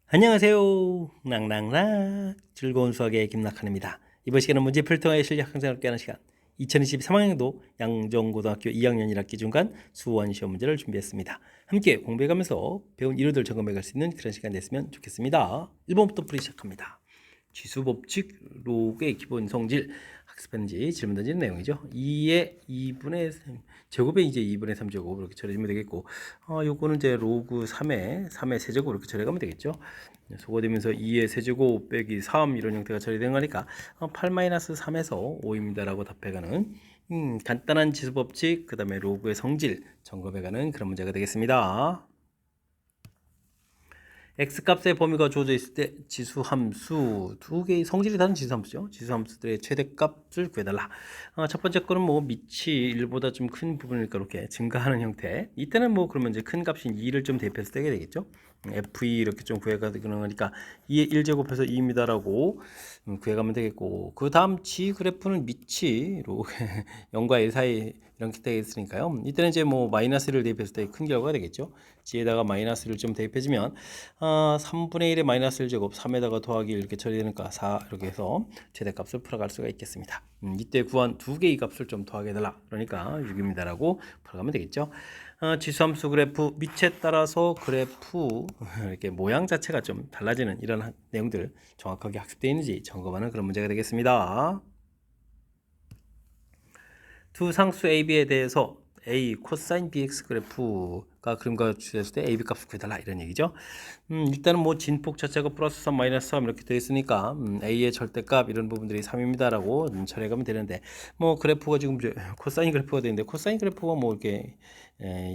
안녕하세요. 랑랑랑 즐거운 수학의 김낙한입니다. 이번 시간은 문제풀이 통해 실력 향상을 깨하는 시간 2023학년도 양정고등학교 2학년 1학기 중간 수원 시험 문제를 준비했습니다. 함께 공부해가면서 배운 이론들 점검해갈 수 있는 그런 시간 됐으면 좋겠습니다. 1번부터 풀이 시작합니다. 지수법칙, 로그의 기본 성질, 학습했는지 질문 던지는 내용이죠. 2의 2분의 3, 제곱에 이제 2분의 3제곱 이렇게 처리하면 되겠고, 요거는 이제 로그 3의 세제곱 이렇게 처리하면 되겠죠. 소거되면서 2의 세제곱 빼기 3 이런 형태가 처리된 거니까 8-3에서 5입니다라고 답해가는 간단한 지수법칙, 그 다음에 로그의 성질 점검해가는 그런 문제가 되겠습니다. x값의 범위가 주어져 있을 때 지수함수 두 개의 성질이 다른 지수함수죠. 지수함수들의 최대값을 구해달라. 첫 번째 거는 뭐 밑이 1보다 좀 큰 부분이니까 이렇게 증가하는 형태. 이때는 뭐 그러면 이제 큰 값인 2를 좀 대입해서 떼게 되겠죠. f2 이렇게 좀 구해가는 거니까 2의 1제곱해서 2입니다라고 구해가면 되겠고, 그 다음 g 그래프는 밑이 0과 1 사이 이렇게 되어 있으니까요. 이때는 이제 뭐 마이너스를 대입했을 때 큰 결과가 되겠죠. g에다가 마이너스를 좀 대입해주면 3분의 1의 마이너스 1제곱 3에다가 더하기 이렇게 처리되니까 4 이렇게 해서 최대값을 풀어갈 수가 있겠습니다. 이때 구한 두 개의 값을 좀 더하게 해달라. 그러니까 6입니다라고 풀어가면 되겠죠. 지수함수 그래프 밑에 따라서 그래프 이렇게 모양 자체가 좀 달라지는 이런 내용들 정확하게 학습되어 있는지 점검하는 그런 문제가 되겠습니다. 두 상수 AB에 대해서 A 코사인 BX 그래프가 그림과 주셨을 때 AB 값을 구해달라 이런 얘기죠. 일단은 뭐 진폭 자체가 플러스 3 마이너스 3 이렇게 되어 있으니까 A의 절대값 이런 부분들이 3입니다라고 처리하면 되는데, 뭐 그래프가 지금 코사인 그래프가 되는데 코사인 그래프가 뭐 이렇게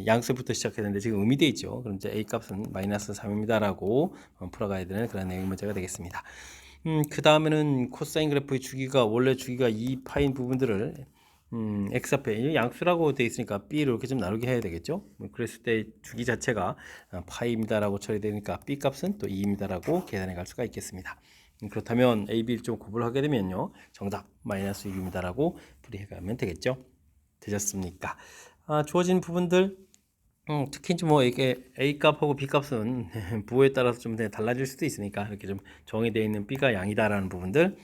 양수부터 시작했는데 지금 음이 되어 있죠. 그럼 이제 A 값은 마이너스 3입니다라고 풀어가야 되는 그런 내용 문제가 되겠습니다. 그 다음에는 코사인 그래프의 주기가 원래 주기가 2파인 부분들을 x앞에 양수라고 되어 있으니까 b를 이렇게 좀 나누게 해야 되겠죠. 그랬을 때 주기 자체가 파이입니다라고 처리되니까 b 값은 또 2입니다라고 계산해 갈 수가 있겠습니다. 그렇다면 a, b를 좀 구분을 하게 되면요, 정답 마이너스 6입니다라고 풀이해 가면 되겠죠. 되셨습니까? 주어진 부분들 특히 뭐 이게 a 값하고 b 값은 부호에 따라서 좀 달라질 수도 있으니까 이렇게 좀 정의되어 있는 b가 양이다라는 부분들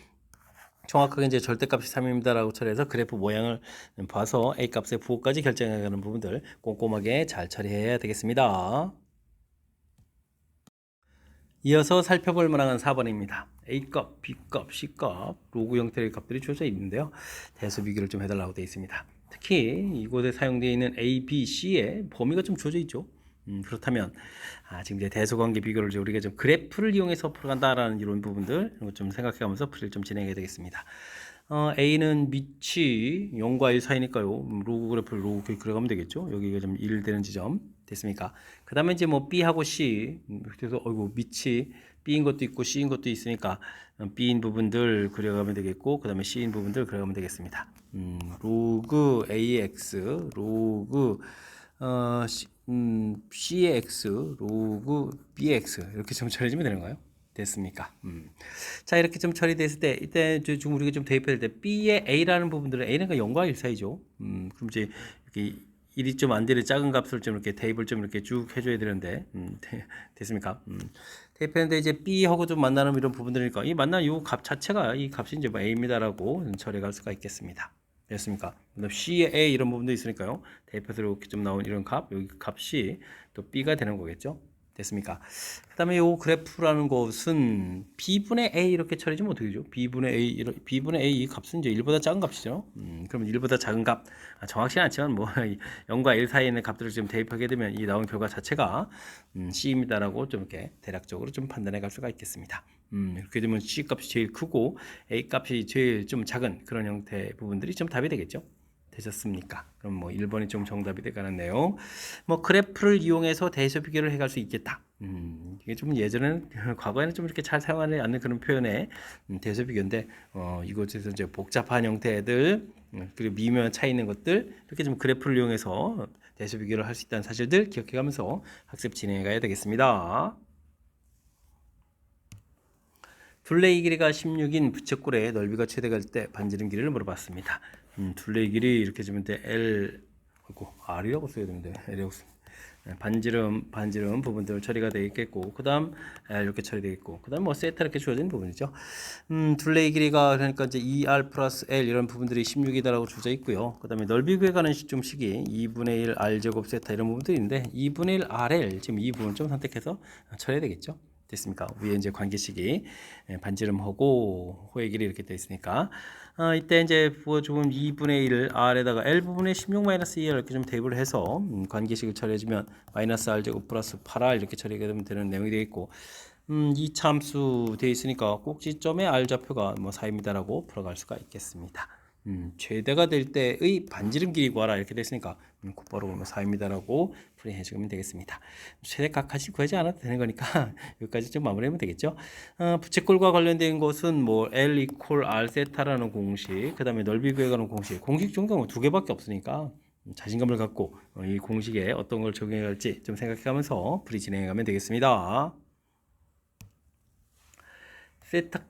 정확하게 이제 절대값이 3입니다라고 처리해서 그래프 모양을 봐서 A 값의 부호까지 결정해가는 부분들 꼼꼼하게 잘 처리해야 되겠습니다. 이어서 살펴볼 만한 4번입니다. A값, B값, C값, 로그 형태의 값들이 주어져 있는데요. 대수 비교를 좀 해달라고 되어 있습니다. 특히 이곳에 사용되어 있는 A, B, C의 범위가 좀 주어져 있죠. 그렇다면 지금 이제 대수관계 비교를 이제 우리가 좀 그래프를 이용해서 풀어간다라는 이런 부분들 좀 생각해가면서 풀이를 좀 진행해야 되겠습니다. A는 밑이 0과 1 사이니까요. 로그 그래프를 로그 그려가면 되겠죠. 여기가 좀 1 되는 지점 됐습니까? 그 다음에 이제 뭐 B하고 C, 그래서 어이구 밑이 B인 것도 있고 C인 것도 있으니까 B인 부분들 그려가면 되겠고, 그 다음에 C인 부분들 그려가면 되겠습니다. 로그 AX, 로그 C의 X, 로그 B의 X 이렇게 좀 처리해주면 되는 거예요. 됐습니까? 자, 이렇게 좀 처리됐을 때, 이때 지금 우리가 좀 대입할 때 B의 A라는 부분들은 A는 0과 1 사이죠. 그럼 이제 이렇게 1이 좀 안 되는 작은 값을 좀 이렇게 대입을 좀 이렇게 쭉 해줘야 되는데, 됐습니까? 대입했는데 이제 B하고 좀 만나는 이런 부분들이니까 이 만나는 이 값 자체가 이 값이 이제 뭐 A입니다라고 처리할 수가 있겠습니다. 됐습니까? 그다음 C의 A 이런 부분도 있으니까요. 대입해서 이렇게 좀 나온 이런 값, 여기 값이 또 B가 되는 거겠죠. 됐습니까? 그 다음에 요 그래프라는 것은 B분의 A 이렇게 처리하면 어떻게 되죠? B분의 A, B분의 A 이 값은 이제 1보다 작은 값이죠. 그러면 1보다 작은 값, 정확치는 않지만 뭐 0과 1 사이에 있는 값들을 지금 대입하게 되면 이 나온 결과 자체가 C입니다라고 좀 이렇게 대략적으로 좀 판단해 갈 수가 있겠습니다. 이렇게 되면 C 값이 제일 크고 A 값이 제일 좀 작은 그런 형태의 부분들이 좀 답이 되겠죠. 되셨습니까? 그럼 뭐 1번이 좀 정답이 되가는 내용. 뭐 그래프를 이용해서 대수 비교를 해갈 수 있겠다. 이게 좀 예전에는 과거에는 좀 이렇게 잘 사용하지 않는 그런 표현의 대수 비교인데 이곳에서 이제 복잡한 형태들 그리고 미묘한 차이 있는 것들 이렇게 좀 그래프를 이용해서 대수 비교를 할 수 있다는 사실들 기억해가면서 학습 진행해 가야 되겠습니다. 둘레의 길이가 16인 부채꼴의 넓이가 최대가 될 때 반지름 길이를 물어봤습니다. 둘레의 길이 이렇게 주면 돼 L, 아이고 R이라고 써야 되는데 L이라고 씁니다. 반지름 부분들 처리가 되어 있겠고, 그 다음 이렇게 처리되어 있고, 그 다음 뭐 세타 이렇게 주어진 부분이죠. 둘레의 길이가 그러니까 이제 2r 플러스 l 이런 부분들이 16이다라고 주어져 있고요. 그 다음에 넓이 구해가는 시점식이 2분의 1 r 제곱 세타 이런 부분들인데 2분의 1 rl 지금 이 부분 좀 선택해서 처리해야 되겠죠. 됐습니까? 위에 이제 관계식이 반지름하고 호의 길이 이렇게 되어 있으니까 이때 이제 부어주면 2분의 1 r에다가 l 부분에 16-2r 이렇게 좀 대입을 해서 관계식을 처리해주면 마이너스 r 제곱 플러스 8r 이렇게 처리가 되는 내용이 되어 있고, 이 참수 되어 있으니까 꼭지점의 r 좌표가 뭐 4입니다라고 풀어갈 수가 있겠습니다. 최대가 될 때의 반지름 길이 구하라 이렇게 됐으니까 곧바로 보면 4입니다라고 풀이해 주면 되겠습니다. 최대값까지 구하지 않아도 되는 거니까 여기까지 좀 마무리하면 되겠죠. 부채꼴과 관련된 것은 뭐 L 이퀄 R 세타라는 공식, 그 다음에 넓이 구해가는 공식 종류가 두 개밖에 없으니까 자신감을 갖고 이 공식에 어떤 걸 적용해 갈지 좀 생각해가면서 풀이 진행해 가면 되겠습니다.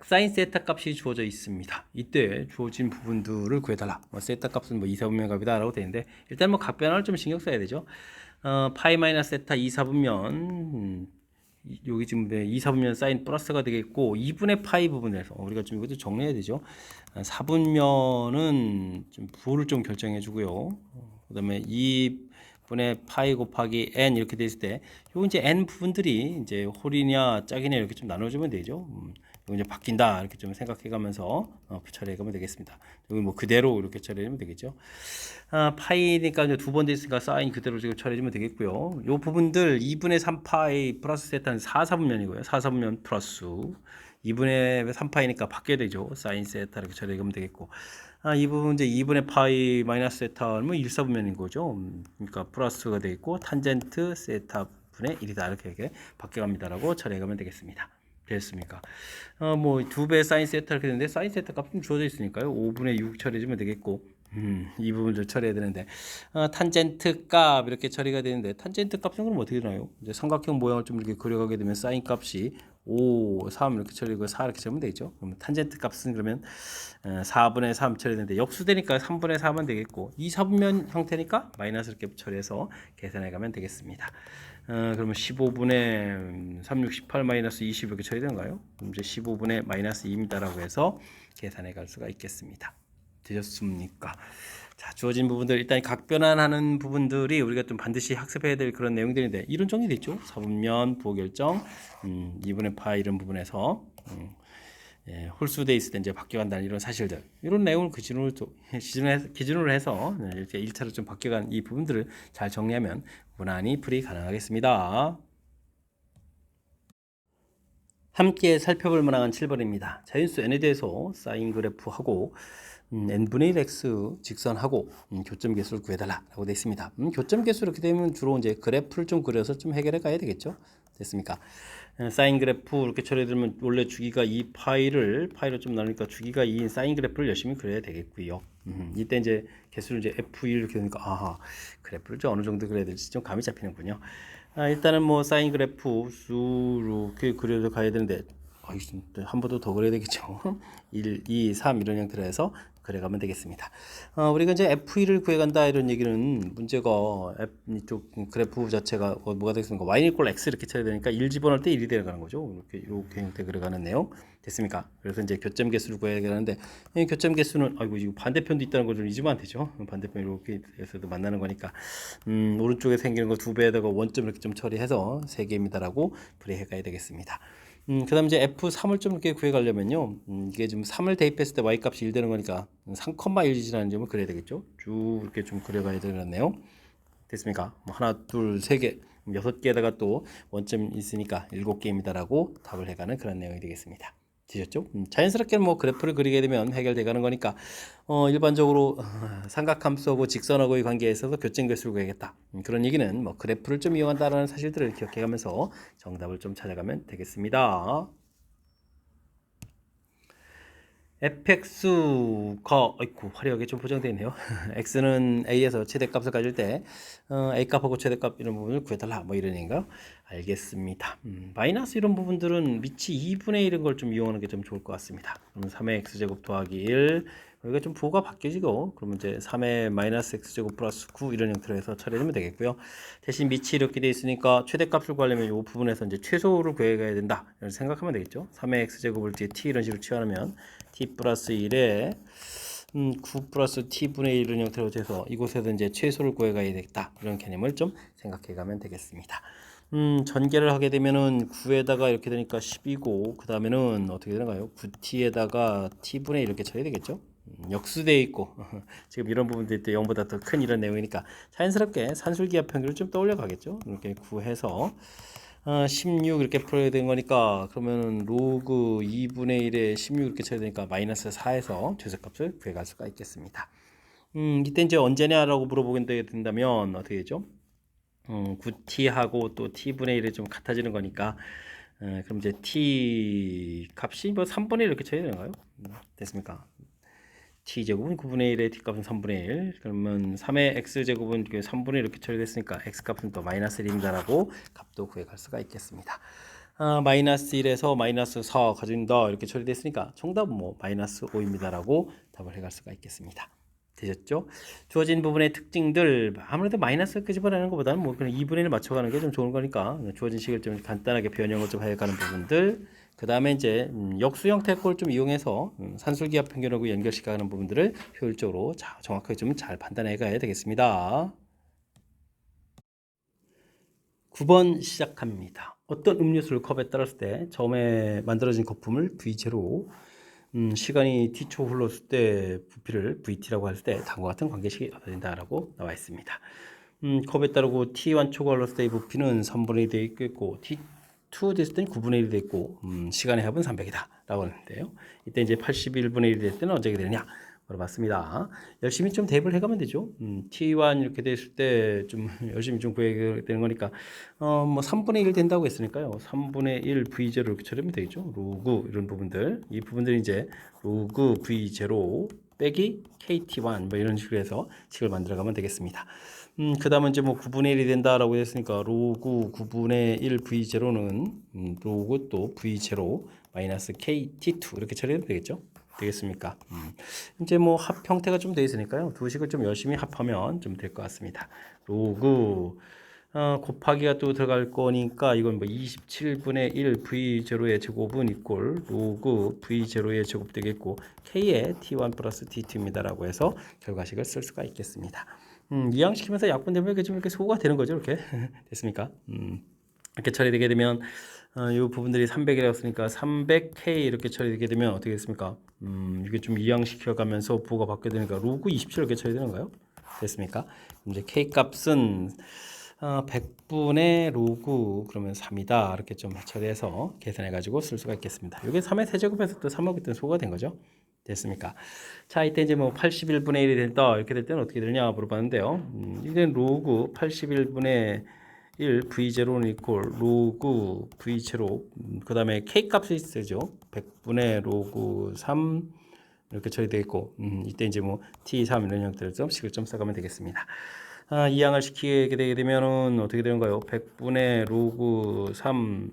사인 세타 값이 주어져 있습니다. 이때 주어진 부분들을 구해달라. 세타 값은 뭐 2, 4분면 값이다 라고 되는데, 일단 뭐 각 변화를 좀 신경 써야 되죠. 파이 마이너스 세타 2, 4분면 여기 지금 2, 4분면 사인 플러스가 되겠고, 2분의 파이 부분에서 우리가 좀 이것도 정리해야 되죠. 4분면은 좀 부호를 좀 결정해 주고요. 그 다음에 2분의 파이 곱하기 n 이렇게 됐을 때, 요 이제 n 부분들이 이제 홀이냐 짝이냐 이렇게 좀 나눠주면 되죠. 이거 이제 바뀐다 이렇게 좀 생각해가면서 처리해가면 되겠습니다. 여기 뭐 그대로 이렇게 처리하면 되겠죠. 파이니까 이제 두 번 됐으니까 사인 그대로 지금 처리해주면 되겠고요. 요 부분들 2분의 3파이 플러스 세타는 4, 4분면이고요. 4, 4분면 플러스 2분의 3파이니까 바뀌어야 되죠. 사인 세타 이렇게 처리해가면 되겠고, 이 부분 이제 2분의 파이 마이너스 세타는 뭐 1, 4분면인 거죠. 그러니까 플러스가 되겠고, 탄젠트 세타 분의 1이다 이렇게 바뀌어갑니다라고 처리해가면 되겠습니다. 됐습니까? 뭐 2배 사인 세타 이렇게 되는데, 사인 세타 값은 주어져 있으니까요. 5분의 6 처리해주면 되겠고, 이 부분을 처리해야 되는데, 탄젠트 값 이렇게 처리가 되는데, 탄젠트 값은 그럼 어떻게 되나요? 이제 삼각형 모양을 좀 이렇게 그려가게 되면 사인 값이 5, 3 이렇게 처리고 4 이렇게 처리하면 되죠. 그러면 탄젠트 값은 그러면 4분의 3 처리되는데, 역수되니까 3분의 4면 되겠고, 2, 4분면 형태니까 마이너스 이렇게 처리해서 계산해 가면 되겠습니다. 그러면 15분의 3, 6, 18 마이너스 20 이렇게 처리되는가요? 그럼 이제 15분의 마이너스 2입니다라고 해서 계산해 갈 수가 있겠습니다. 되셨습니까? 자, 주어진 부분들 일단 각변환하는 부분들이 우리가 좀 반드시 학습해야 될 그런 내용들인데, 이런 정리됐죠? 4분면 부호 결정, 2분의 파이 이런 부분에서 홀수돼 있을 때 이제 바뀌어간다는 이런 사실들, 이런 내용을 기준으로 해서 이렇게 1차로 좀 바뀌어간 이 부분들을 잘 정리하면 무난히 풀이 가능하겠습니다. 함께 살펴볼 만한 7번입니다. 자연수 n에 대해서 사인 그래프하고 n분의 1x 직선하고 교점 개수를 구해달라고 되어 있습니다. 교점 개수 이렇게 되면 주로 이제 그래프를 좀 그려서 좀 해결해 가야 되겠죠. 됐습니까? 사인 그래프 이렇게 처리되면 원래 주기가 2파이를 좀 나누니까 주기가 2인 사인 그래프를 열심히 그려야 되겠고요. 이때 이제 개수를 이제 f1 이렇게 되니까 그래프를 좀 어느 정도 그려야 될지 좀 감이 잡히는군요. 일단은 뭐 사인 그래프 수 이렇게 그려서 가야 되는데, 한 번 더 그려야 되겠죠. 1, 2, 3 이런 형태로 해서 그려가면 되겠습니다. 우리가 이제 F1을 구해간다 이런 얘기는, 문제가 이쪽 그래프 자체가 뭐가 되겠습니까? y 이퀄 x 이렇게 쳐야 되니까 1 집어넣을 때 1이 되어가는 거죠. 이렇게 형태 그려가는 내용 됐습니까? 그래서 이제 교점 개수를 구해야 되는데, 이 교점 개수는 이거 반대편도 있다는 걸 좀 잊으면 안 되죠. 반대편 이렇게 해서도 만나는 거니까, 오른쪽에 생기는 거 2배에다가 원점 이렇게 좀 처리해서 3개입니다라고 풀이해 가야 되겠습니다. 그 다음 이제 F3을 좀 이렇게 구해가려면요, 이게 지금 3을 대입했을 때 y 값이 1 되는 거니까 3,1이라는 점을 그려야 되겠죠. 쭉 이렇게 좀 그려가야 되겠네요. 됐습니까? 뭐 하나, 둘, 세 개, 6개에다가 또 원점 있으니까 7개입니다라고 답을 해가는 그런 내용이 되겠습니다. 되셨죠? 자연스럽게 뭐 그래프를 그리게 되면 해결돼가는 거니까, 일반적으로 삼각함수하고 직선하고의 관계에 있어서 교점 개수를 구해야겠다, 그런 얘기는 뭐 그래프를 좀 이용한다라는 사실들을 기억해가면서 정답을 좀 찾아가면 되겠습니다. fx가 화려하게 좀 포장되어 있네요. x는 a에서 최대값을 가질 때 a 값하고 최대값 이런 부분을 구해달라 뭐 이런 얘기인가요? 알겠습니다. 마이너스 이런 부분들은 밑이 2분의 1인 걸 좀 이용하는 게 좀 좋을 것 같습니다. 그러면 3의 x제곱 더하기 1 여기가 좀 부호가 바뀌지고 그러면 이제 3의 마이너스 x제곱 플러스 9 이런 형태로 해서 처리하면 되겠고요. 대신 밑이 이렇게 돼 있으니까 최대값을 구하려면 이 부분에서 이제 최소를 구해가야 된다 이런 생각하면 되겠죠. 3의 x제곱을 뒤에 t 이런 식으로 취하면 t 플러스 1에 9 플러스 t분의 1은 형태로 돼서 이곳에서 이제 최소를 구해가야 되겠다 이런 개념을 좀 생각해 가면 되겠습니다. 전개를 하게 되면은 9에다가 이렇게 되니까 10이고 그 다음에는 어떻게 되나요? 9t에다가 t분의 1 이렇게 쳐야 되겠죠? 역수되어 있고 지금 이런 부분들이 또 0보다 더 큰 이런 내용이니까 자연스럽게 산술기하 평균을 좀 떠올려 가겠죠? 이렇게 구해서 16 이렇게 풀어야 되는 거니까 그러면은 로그 2분의 1에 16 이렇게 쳐야 되니까 마이너스 4에서 최소값을 구해갈 수가 있겠습니다. 이때 이제 언제냐라고 물어보게 된다면 어떻게 되죠? 9t하고 또 t분의 1이 좀 같아지는 거니까 그럼 이제 t 값이 뭐 3분의 1 이렇게 쳐야 되는가요? 됐습니까? t제곱은 9분의 1에 t값은 3분의 1 그러면 3의 x제곱은 3분의 1 이렇게 처리됐으니까 x값은 또 마이너스 1입니다라고 값도 구해갈 수가 있겠습니다. 마이너스 1에서 마이너스 4 가진다 이렇게 처리됐으니까 정답은 뭐 마이너스 5입니다라고 답을 해갈 수가 있겠습니다. 되셨죠? 주어진 부분의 특징들 아무래도 마이너스 집어내는 것보다는 뭐 그냥 2분의 1 맞춰가는 게 좀 좋은 거니까 주어진 식을 좀 간단하게 변형을 좀 해가는 부분들 그 다음에 이제 역수 형태 꼴 좀 이용해서 산술기하 평균하고 연결시켜가는 부분들을 효율적으로 정확하게 좀 잘 판단해 가야 되겠습니다. 9번 시작합니다. 어떤 음료수를 컵에 따랐을 때 처음에 만들어진 거품을 V제로 시간이 t초 흘렀을 때 부피를 VT라고 할 때 다음과 같은 관계식이 얻어진다라고 나와 있습니다. 컵에 따르고 t1초가 흘렀을 때 부피는 3분의 1이 되어 있고 t2 됐을 때는 9분의 1이 되어 있고 시간의 합은 300이다 라고 하는데요. 이때 이제 81분의 1이 됐을 때는 어떻게 되느냐 물어봤습니다. 열심히 좀 대입을 해가면 되죠. T1 이렇게 됐을 때 좀 열심히 좀 구해야 되는 거니까 뭐 3분의 1 된다고 했으니까요. 3분의 1 V0 이렇게 처리하면 되죠. 로그 이런 부분들 이 부분들이 이제 로그 V0 빼기 KT1 뭐 이런 식으로 해서 식을 만들어가면 되겠습니다. 그 다음은 이제 뭐 9분의 1이 된다라고 했으니까 로그 9분의 1 V0는 로그 또 V0 마이너스 KT2 이렇게 처리하면 되겠죠. 되겠습니까? 이제 뭐 합 형태가 좀 돼 있으니까요. 두 식을 좀 열심히 합하면 좀 될 것 같습니다. 로그 곱하기가 또 들어갈 거니까 이건 뭐 27분의 1 V0의 제곱은 이꼴 로그 V0의 제곱 되겠고 K의 T1 플러스 T2입니다라고 해서 결과식을 쓸 수가 있겠습니다. 이항시키면서 약분되면 이렇게 좀 이렇게 소구가 되는 거죠. 이렇게 됐습니까? 이렇게 처리되게 되면 이 부분들이 300이라고 했으니까 300K 이렇게 처리되게 되면 어떻게 됐습니까? 이게 좀 이항시켜 가면서 부호가 바뀌게 되니까 로그 27 이렇게 처리되는가요? 됐습니까? 이제 K 값은 100분의 로그 그러면 3이다 이렇게 좀 처리해서 계산해 가지고 쓸 수가 있겠습니다. 이게 3의 세제곱에서 또 3하고 있던 소가 된 거죠. 됐습니까? 자, 이때 이제 뭐 81분의 1이 된다 이렇게 될 때는 어떻게 되느냐 물어봤는데요. 이제 로그 81분의 1 V0는 이꼴 로그 V0 그 다음에 K 값이 쓰죠. 100분의 로그 3 이렇게 처리되어 있고 이때 이제 뭐 T3 이런 형태를 좀 식을 좀 써가면 되겠습니다. 이항을 시키게 되게 되면은 어떻게 되는가요? 100분의 로그 3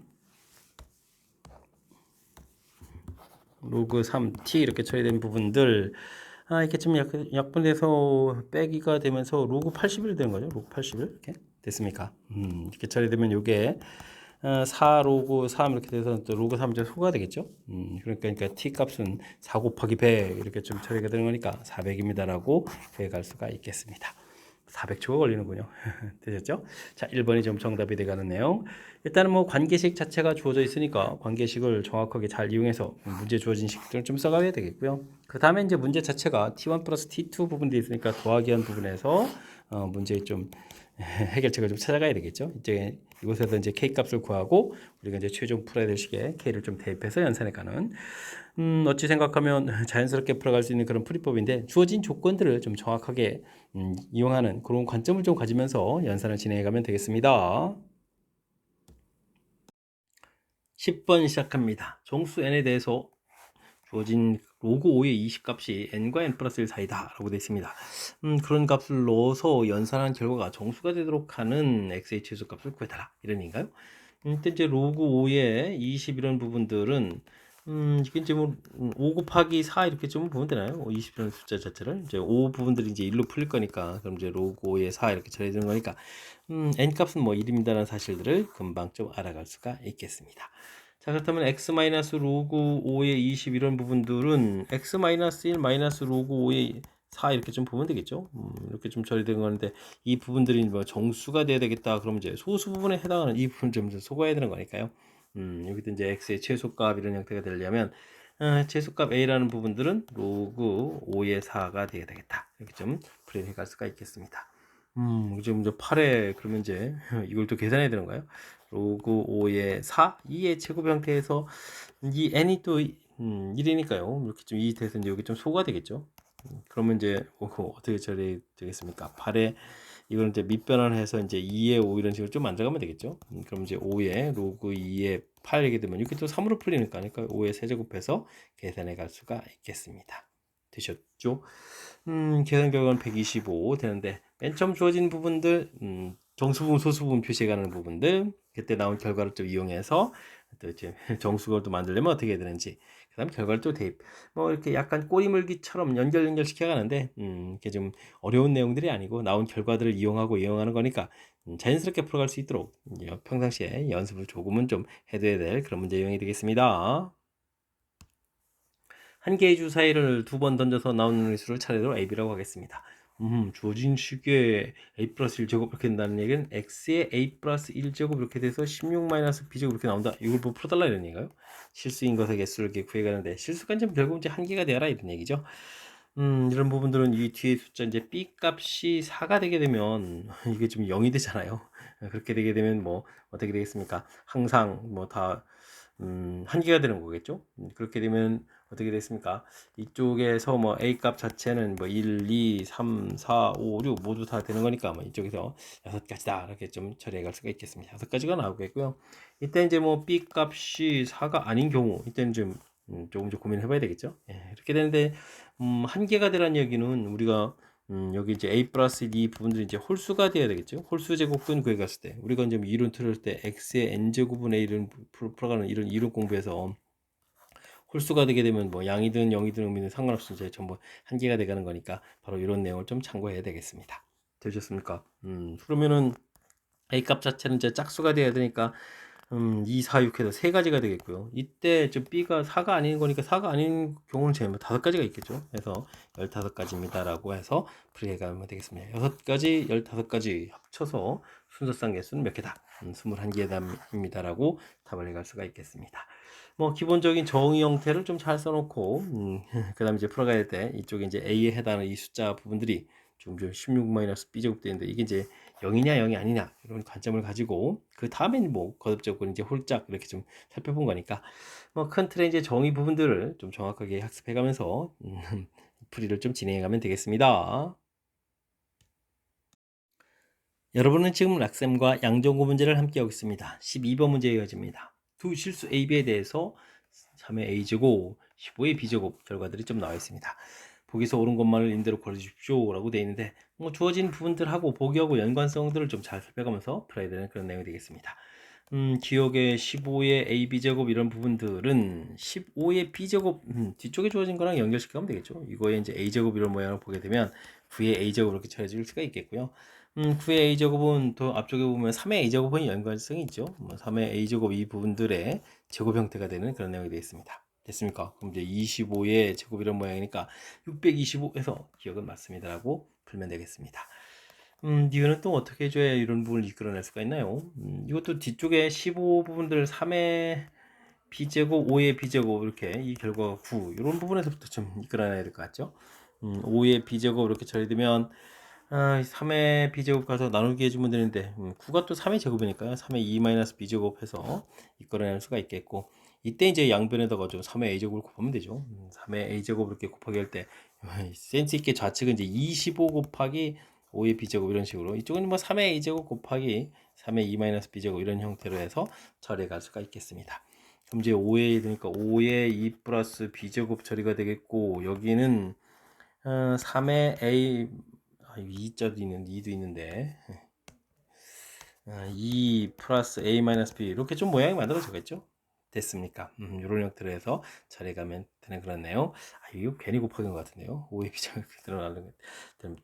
로그 3t 이렇게 처리된 부분들 이렇게 좀 약분돼서 빼기가 되면서 로그 81이 되는 거죠. 로그 81 이렇게 됐습니까? 이렇게 처리되면 요게 4 로그 3 이렇게 돼서 또 로그 3 이제 소가 되겠죠. 그러니까 t 값은 4 곱하기 100 이렇게 좀 처리가 되는 거니까 400입니다라고 구해갈 수가 있겠습니다. 400초가 걸리는군요. 되셨죠? 자, 1번이 좀 정답이 돼가는 내용. 일단은 뭐 관계식 자체가 주어져 있으니까 관계식을 정확하게 잘 이용해서 문제 주어진 식들을 좀 써가야 되겠고요. 그 다음에 이제 문제 자체가 T1 플러스 T2 부분이 있으니까 더하기 한 부분에서 문제의 좀 해결책을 좀 찾아가야 되겠죠. 이제 이곳에서 이제 K 값을 구하고 우리가 이제 최종 풀어야 될 식에 K를 좀 대입해서 연산해 가는 어찌 생각하면 자연스럽게 풀어갈 수 있는 그런 풀이법인데 주어진 조건들을 좀 정확하게 이용하는 그런 관점을 좀 가지면서 연산을 진행해 가면 되겠습니다. 10번 시작합니다. 정수 n에 대해서 주어진 로그 5의 20값이 n과 n 플러스 1 사이다 라고 되어 있습니다. 그런 값을 넣어서 연산한 결과가 정수가 되도록 하는 x의 최소값을 구해달라 이런 얘기인가요? 이때 이제 로그 5에 20 이런 부분들은 이게 이제 뭐 5 곱하기 4 이렇게 좀 보면 되나요? 20이라는 숫자 자체를 이제 5 부분들이 이제 1로 풀릴 거니까 그럼 이제 로그 5에 4 이렇게 처리되는 거니까 n 값은 뭐 1입니다라는 사실들을 금방 좀 알아갈 수가 있겠습니다. 자, 그렇다면 x 마이너스 로그 5의 20 이런 부분들은 x 마이너스 1 마이너스 로그 5의 4 이렇게 좀 보면 되겠죠. 이렇게 좀 처리된 건데 이 부분들이 뭐 정수가 돼야 되겠다. 그럼 이제 소수 부분에 해당하는 이 부분 좀 소거해야 되는 거니까요. 여기도 이제 x의 최소값 이런 형태가 되려면 최소값 a라는 부분들은 로그 5의 4가 돼야 되겠다. 이렇게 좀 풀이해 갈 수가 있겠습니다. 지금 이제 8에 그러면 이제 이걸 또 계산해야 되는가요? 로그 5의 4, 2의 제곱 형태에서 이 n이 또 1이니까요. 이렇게 좀 이 돼서 이제 여기 좀 소가 되겠죠. 그러면 이제 어떻게 처리 되겠습니까? 8에 이걸 이제 밑변환을 해서 이제 2의 5 이런 식으로 좀 만들어가면 되겠죠. 그럼 이제 5의 로그 2의 8 이렇게 되면 이렇게 또 3으로 풀리니까 그러니까 5의 세제곱해서 계산해 갈 수가 있겠습니다. 되셨죠? 계산 결과는 125 되는데 맨 처음 주어진 부분들 정수부분 소수부분 표시해가는 부분들 그때 나온 결과를 좀 이용해서 또 이제 정수걸 또 만들려면 어떻게 해야 되는지 그 다음 결과를 또 대입 뭐 이렇게 약간 꼬리물기처럼 연결시켜 가는데 이게 좀 어려운 내용들이 아니고 나온 결과들을 이용하는 거니까 자연스럽게 풀어갈 수 있도록 평상시에 연습을 조금은 좀 해둬야 될 그런 문제 유형이 되겠습니다. 한 개의 주사위를 두 번 던져서 나오는 수를 차례로 AB라고 하겠습니다. 주어진 식에 A 플러스 1제곱 이렇게 된다는 얘기는 X에 A 플러스 1제곱 이렇게 돼서 16 마이너스 B제곱 이렇게 나온다. 이걸 뭐 풀어달라 이런 얘기가요? 실수인 것의 개수를 이렇게 구해가는데 실수가 이제 결국 이제 한 개가 되어라 이런 얘기죠. 이런 부분들은 이 뒤에 숫자 이제 B 값이 4가 되게 되면 이게 좀 0이 되잖아요. 그렇게 되게 되면 뭐 어떻게 되겠습니까? 항상 뭐다 한계가 되는 거겠죠. 그렇게 되면 어떻게 됐습니까? 이쪽에서 뭐 A 값 자체는 뭐 1, 2, 3, 4, 5, 6 모두 다 되는 거니까 뭐 이쪽에서 6가지다 이렇게 좀 처리해 갈 수가 있겠습니다. 6가지가 나오겠고요. 이때 이제 뭐 B 값이 4가 아닌 경우 이때는 좀 조금 좀 고민해 봐야 되겠죠. 예, 이렇게 되는데 한계가 되라는 얘기는 우리가 여기 이제 a 플러스 2 부분들이 이제 홀수가 돼야 되겠죠. 홀수 제곱근 구해 갔을 때 우리가 이제 이론 틀을 때 x의 n 제곱분의 1은 풀어가는 이런 이론 공부에서 홀수가 되게 되면 뭐 양이든 0이든 의미는 상관없이 이제 전부 한계가 돼가는 거니까 바로 이런 내용을 좀 참고해야 되겠습니다. 되셨습니까? 그러면은 a 값 자체는 이제 짝수가 돼야 되니까 2, 4, 6 해서 세 가지가 되겠고요. 이때 저 B가 4가 아닌 거니까 4가 아닌 경우는 제일 5가지가 있겠죠. 그래서 15가지입니다. 라고 해서 풀이해 가면 되겠습니다. 6가지, 15가지 합쳐서 순서상 개수는 몇 개다? 21개입니다. 라고 답을 해갈 수가 있겠습니다. 뭐 기본적인 정의 형태를 좀 잘 써놓고 그 다음에 이제 풀어가야 될 때 이쪽에 이제 A에 해당하는 이 숫자 부분들이 좀 16-B제곱 되는데 이게 이제 0이냐 0이 아니냐 이런 관점을 가지고 그 다음엔 뭐 거듭적으로 이제 홀짝 이렇게 좀 살펴본 거니까 뭐 큰 틀의 이제 정의 부분들을 좀 정확하게 학습해가면서 풀이를 좀 진행해가면 되겠습니다. 여러분은 지금 락쌤과 양정구 문제를 함께하고 있습니다. 12번 문제에 이어집니다. 두 실수 A, B에 대해서 3의 A제곱, 15의 B제곱 결과들이 좀 나와 있습니다. 보기서 옳은 것만을 임대로 걸어주십시오 라고 되어 있는데 뭐 주어진 부분들하고 보기하고 연관성들을 좀 잘 살펴가면서 풀어야 되는 그런 내용이 되겠습니다. 기억의 15의 AB제곱 이런 부분들은 15의 B제곱 뒤쪽에 주어진 거랑 연결시키면 되겠죠. 이거에 이제 A제곱 이런 모양을 보게 되면 9의 A제곱 이렇게 처해질 수가 있겠고요. 9의 A제곱은 또 앞쪽에 보면 3의 A제곱은 연관성이 있죠. 3의 A제곱 이 부분들의 제곱 형태가 되는 그런 내용이 되어 있습니다. 됐습니까? 그럼 이제 25의 제곱 이런 모양이니까 625에서 기억은 맞습니다라고 풀면 되겠습니다. 니은은 또 어떻게 해줘야 이런 부분을 이끌어낼 수가 있나요? 이것도 뒤쪽에 15 부분들 3의 b제곱, 5의 b제곱 이렇게 이 결과가 9 이런 부분에서부터 좀 이끌어내야 될 것 같죠? 5의 b제곱 이렇게 처리되면 3의 b제곱 가서 나누기 해주면 되는데 9가 또 3의 제곱이니까요. 3의 2-b제곱 해서 이끌어낼 수가 있겠고 이때 이제 양변에다가 좀 3의 a제곱을 곱하면 되죠. 3의 a제곱 이렇게 곱하기 할 때 센스 있게 좌측은 이제 25 곱하기 5의 b제곱 이런 식으로 이쪽은 뭐 3의 a제곱 곱하기 3의 2-b제곱 이런 형태로 해서 처리해 갈 수가 있겠습니다. 그럼 이제 5에 되니까 5의 2 플러스 b제곱 처리가 되겠고 여기는 3의 a 2자도 있는 2도 있는데 2 플러스 a 마이너스 b 이렇게 좀 모양이 만들어지겠죠? 됐습니까? 이런 형태로 해서 처리가면 되는 그런 내용. 이거 괜히 곱하기인 것 같은데요. 5의 비정을 그대로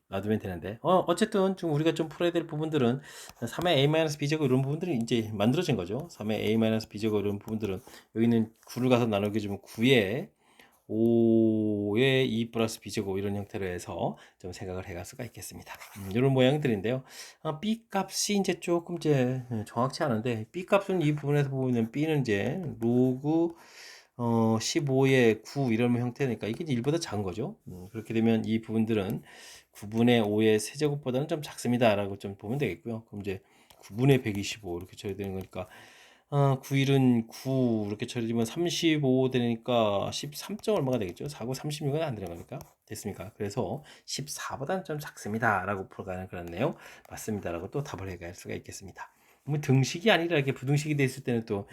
놔두면 되는데. 어쨌든 좀 우리가 좀 풀어야 될 부분들은 3의 a 마이너스 b제곱 이런 부분들이 이제 만들어진 거죠. 3의 a 마이너스 b제곱 이런 부분들은 여기는 9를 가서 나누게 주면 9에 5의 2 플러스 b제곱 이런 형태로 해서 좀 생각을 해갈 수가 있겠습니다. 이런 모양들인데요. b 값이 이제 조금 이제 정확치 않은데 b 값은 이 부분에서 보면 b는 이제 로그 15의 9 이런 형태니까 이게 이제 1보다 작은 거죠. 그렇게 되면 이 부분들은 9분의 5의 세제곱보다는 좀 작습니다라고 좀 보면 되겠고요. 그럼 이제 9분의 125 이렇게 처리 되는 거니까 9일은 9 이렇게 처리되면 35 되니까 13점 얼마가 되겠죠? 4고 36은 안 되는 거니까 됐습니까? 그래서 14보다는 좀 작습니다 라고 풀어가는 그런 내용 맞습니다 라고 또 답을 해갈 수가 있겠습니다. 뭐 등식이 아니라 이렇게 부등식이 됐을 때는 또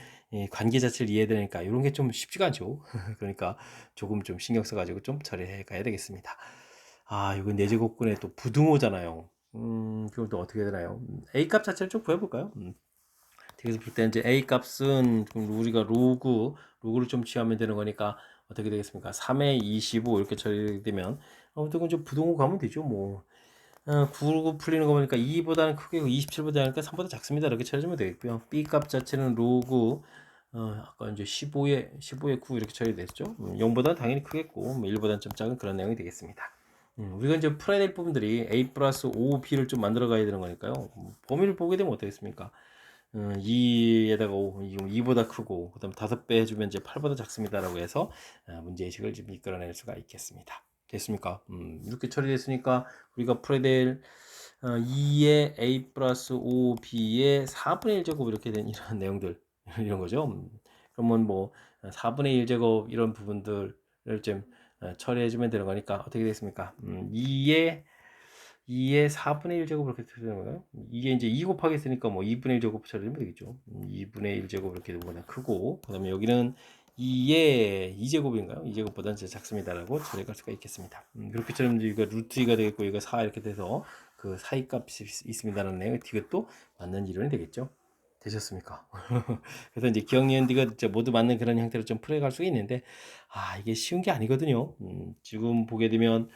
관계 자체를 이해되니까 이런 게 좀 쉽지가 않죠. 그러니까 조금 좀 신경 써가지고 좀 처리해 가야 되겠습니다. 이건 내제곱근의 또 부등호잖아요. 그럼 또 어떻게 되나요? A 값 자체를 좀 구해볼까요? 그래서 볼 때 이제 A 값은 그럼 우리가 로그를 좀 취하면 되는 거니까 어떻게 되겠습니까? 3에 25 이렇게 처리되면 아무튼 이제 부동호 가면 되죠. 뭐 9 풀리는 거 보니까 2보다는 크게 27보다 작으니까 3보다 작습니다. 이렇게 처리하면 되겠고요. B 값 자체는 로그 아까 이제 15에 9 이렇게 처리됐죠. 0보다는 당연히 크겠고 뭐 1보다는 좀 작은 그런 내용이 되겠습니다. 우리가 이제 풀어야 될 부분들이 A 플러스 5B를 좀 만들어 가야 되는 거니까요. 범위를 보게 되면 어떻겠습니까? 2에다가 5, 2보다 크고 그다음 5배 해주면 이제 8보다 작습니다라고 해서 문제의식을 좀 이끌어낼 수가 있겠습니다. 됐습니까? 이렇게 처리됐으니까 우리가 풀어야 될 2의 a 플러스 5b의 4분의 1제곱 이렇게 된 이런 내용들 이런 거죠. 그러면 뭐 4분의 1제곱 이런 부분들을 좀 처리해주면 되는 거니까 어떻게 되겠습니까? 2의 4분의 1제곱 이렇게 되는 거예요. 이게 이제 2 곱하기 했으니까 뭐 2분의 1제곱 처리하면 되겠죠. 2분의 1제곱 이렇게 되면 크고, 그 다음에 여기는 2의 2제곱인가요? 2제곱보다는 작습니다라고 처리할 수가 있겠습니다. 그렇게 처리하면 이거 루트 2가 되겠고, 이거 4 이렇게 돼서 그 사이 값이 있습니다라는 내용, 이것도 맞는 이론이 되겠죠. 되셨습니까? 그래서 이제 기억 니은 디귿 모두 맞는 그런 형태로 좀 풀어갈 수 있는데, 이게 쉬운 게 아니거든요. 지금 보게 되면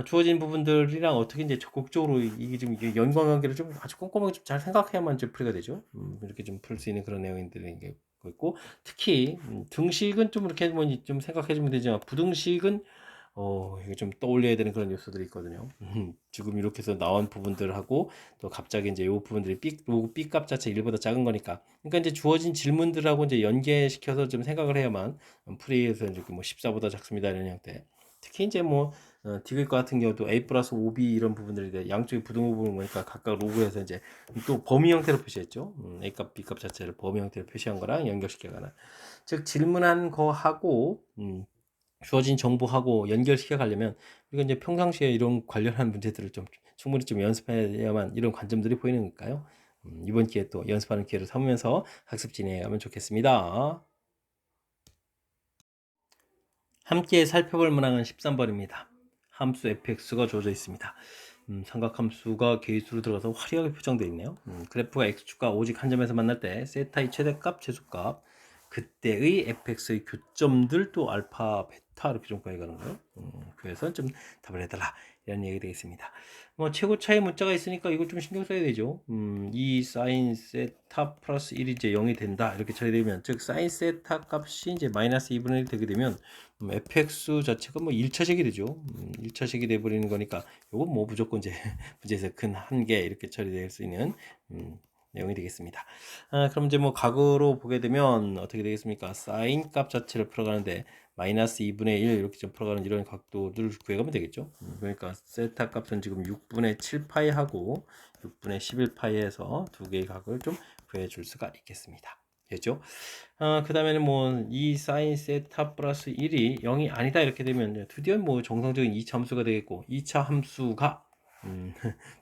주어진 부분들이랑 어떻게 이제 적극적으로 이게 좀 이게 연관관계를 좀 아주 꼼꼼하게 좀 잘 생각해야만 이제 풀이가 되죠. 이렇게 좀 풀 수 있는 그런 내용들이 있고 특히 등식은 좀 이렇게 뭐 좀 생각해 주면 되지만 부등식은 이게 좀 떠올려야 되는 그런 요소들이 있거든요. 지금 이렇게 해서 나온 부분들하고 또 갑자기 이제 요 부분들이 로그 B 값 자체 1보다 작은 거니까 그러니까 이제 주어진 질문들하고 이제 연계시켜서 좀 생각을 해야만 풀이에서 이제 뭐 14보다 작습니다 이런 형태. 특히 이제 뭐 디귿 같은 경우도 A 플러스 5B 이런 부분들이 양쪽에 부등호 부분 보니까 각각 로그에서 이제 또 범위 형태로 표시했죠. A 값, B 값 자체를 범위 형태로 표시한 거랑 연결시켜가는. 즉 질문한 거하고 주어진 정보하고 연결시켜 가려면 우리가 이제 평상시에 이런 관련한 문제들을 좀 충분히 좀 연습해야만 이런 관점들이 보이는 걸까요? 이번 기회에 또 연습하는 기회를 삼으면서 학습 진행하면 좋겠습니다. 함께 살펴볼 문항은 13번입니다. 함수 fx가 주어져 있습니다. 삼각함수가 개수로 들어가서 화려하게 표정되어 있네요. 그래프가 x축과 오직 한 점에서 만날 때 세타의 최대값, 최소값, 그때의 fx의 교점들 또 알파, 베타 이렇게 좀 구해가는 거예요. 그래서 좀 답을 해달라 이런 얘기 되겠습니다. 뭐 최고 차이 문자가 있으니까 이거 좀 신경 써야 되죠. 이 사인 세타 플러스 1이 이제 0이 된다 이렇게 처리되면 즉 사인 세타 값이 이제 마이너스 2분의 1 되게 되면 fx 자체가 뭐 1차식이 되죠. 1차식이 돼버리는 거니까 이건 뭐 무조건 이제 문제에서 큰 한계 이렇게 처리될 수 있는 내용이 되겠습니다. 그럼 이제 뭐 각으로 보게 되면 어떻게 되겠습니까? 사인 값 자체를 풀어가는데 마이너스 2분의 1 이렇게 좀 풀어가는 이런 각도를 구해가면 되겠죠. 그러니까 세타 값은 지금 6분의 7파이 하고 6분의 11파이에서 두 개의 각을 좀 구해줄 수가 있겠습니다. 됐죠? 그 다음에는 뭐 이 사인 세타 플러스 1이 0이 아니다 이렇게 되면 드디어 뭐 정상적인 2차 함수가 되겠고 2차 함수가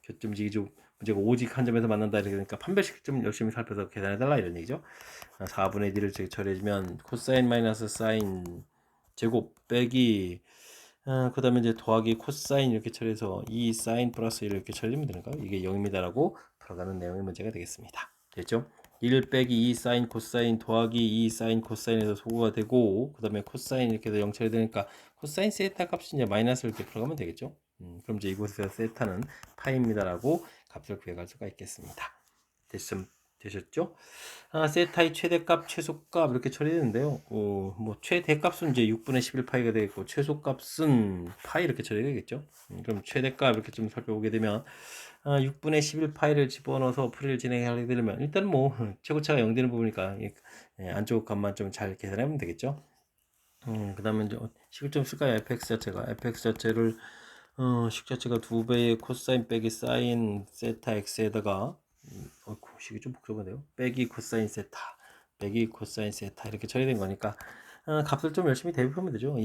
교점지기 문제가 오직 한 점에서 만난다 이렇게 되니까 판별식 좀 열심히 살펴서 계산해달라 이런 얘기죠. 4분의 1을 처리해주면 코사인 마이너스 사인 제곱 빼기 그 다음에 이제 더하기 코사인 이렇게 처리해서 이 사인 플러스 1 이렇게 처리하면 되는가요? 이게 0입니다라고 풀어가는 내용의 문제가 되겠습니다. 됐죠? 1 빼기 2 사인 코사인 더하기 2 사인 코사인에서 소거가 되고, 그 다음에 코사인 이렇게 해서 0처리 되니까 코사인 세타 값이 이제 마이너스를 이렇게 풀어가면 되겠죠? 그럼 이제 이곳에서 세타는 파입니다라고 값을 구해갈 수가 있겠습니다. 되셨죠? 세타의 최대값, 최소값 이렇게 처리되는데요. 뭐 최대값은 이제 6분의 11파이가 되겠고 최소값은 파이 이렇게 처리되겠죠. 그럼 최대값 이렇게 좀 살펴보게 되면 6분의 11파이를 집어넣어서 풀이를 진행하게 되면 일단 뭐 최고차가 0 되는 부분이니까 안쪽 값만 좀 잘 계산하면 되겠죠. 그 다음에 이제 식을 좀 쓸까요? fx 자체를 식 자체가 2배의 코사인 빼기 사인 세타 x에다가 식이 좀 복잡한데요. 빼기 코사인 세타 빼기 코사인 세타 이렇게 처리된 거니까 값을 좀 열심히 대입하면 되죠.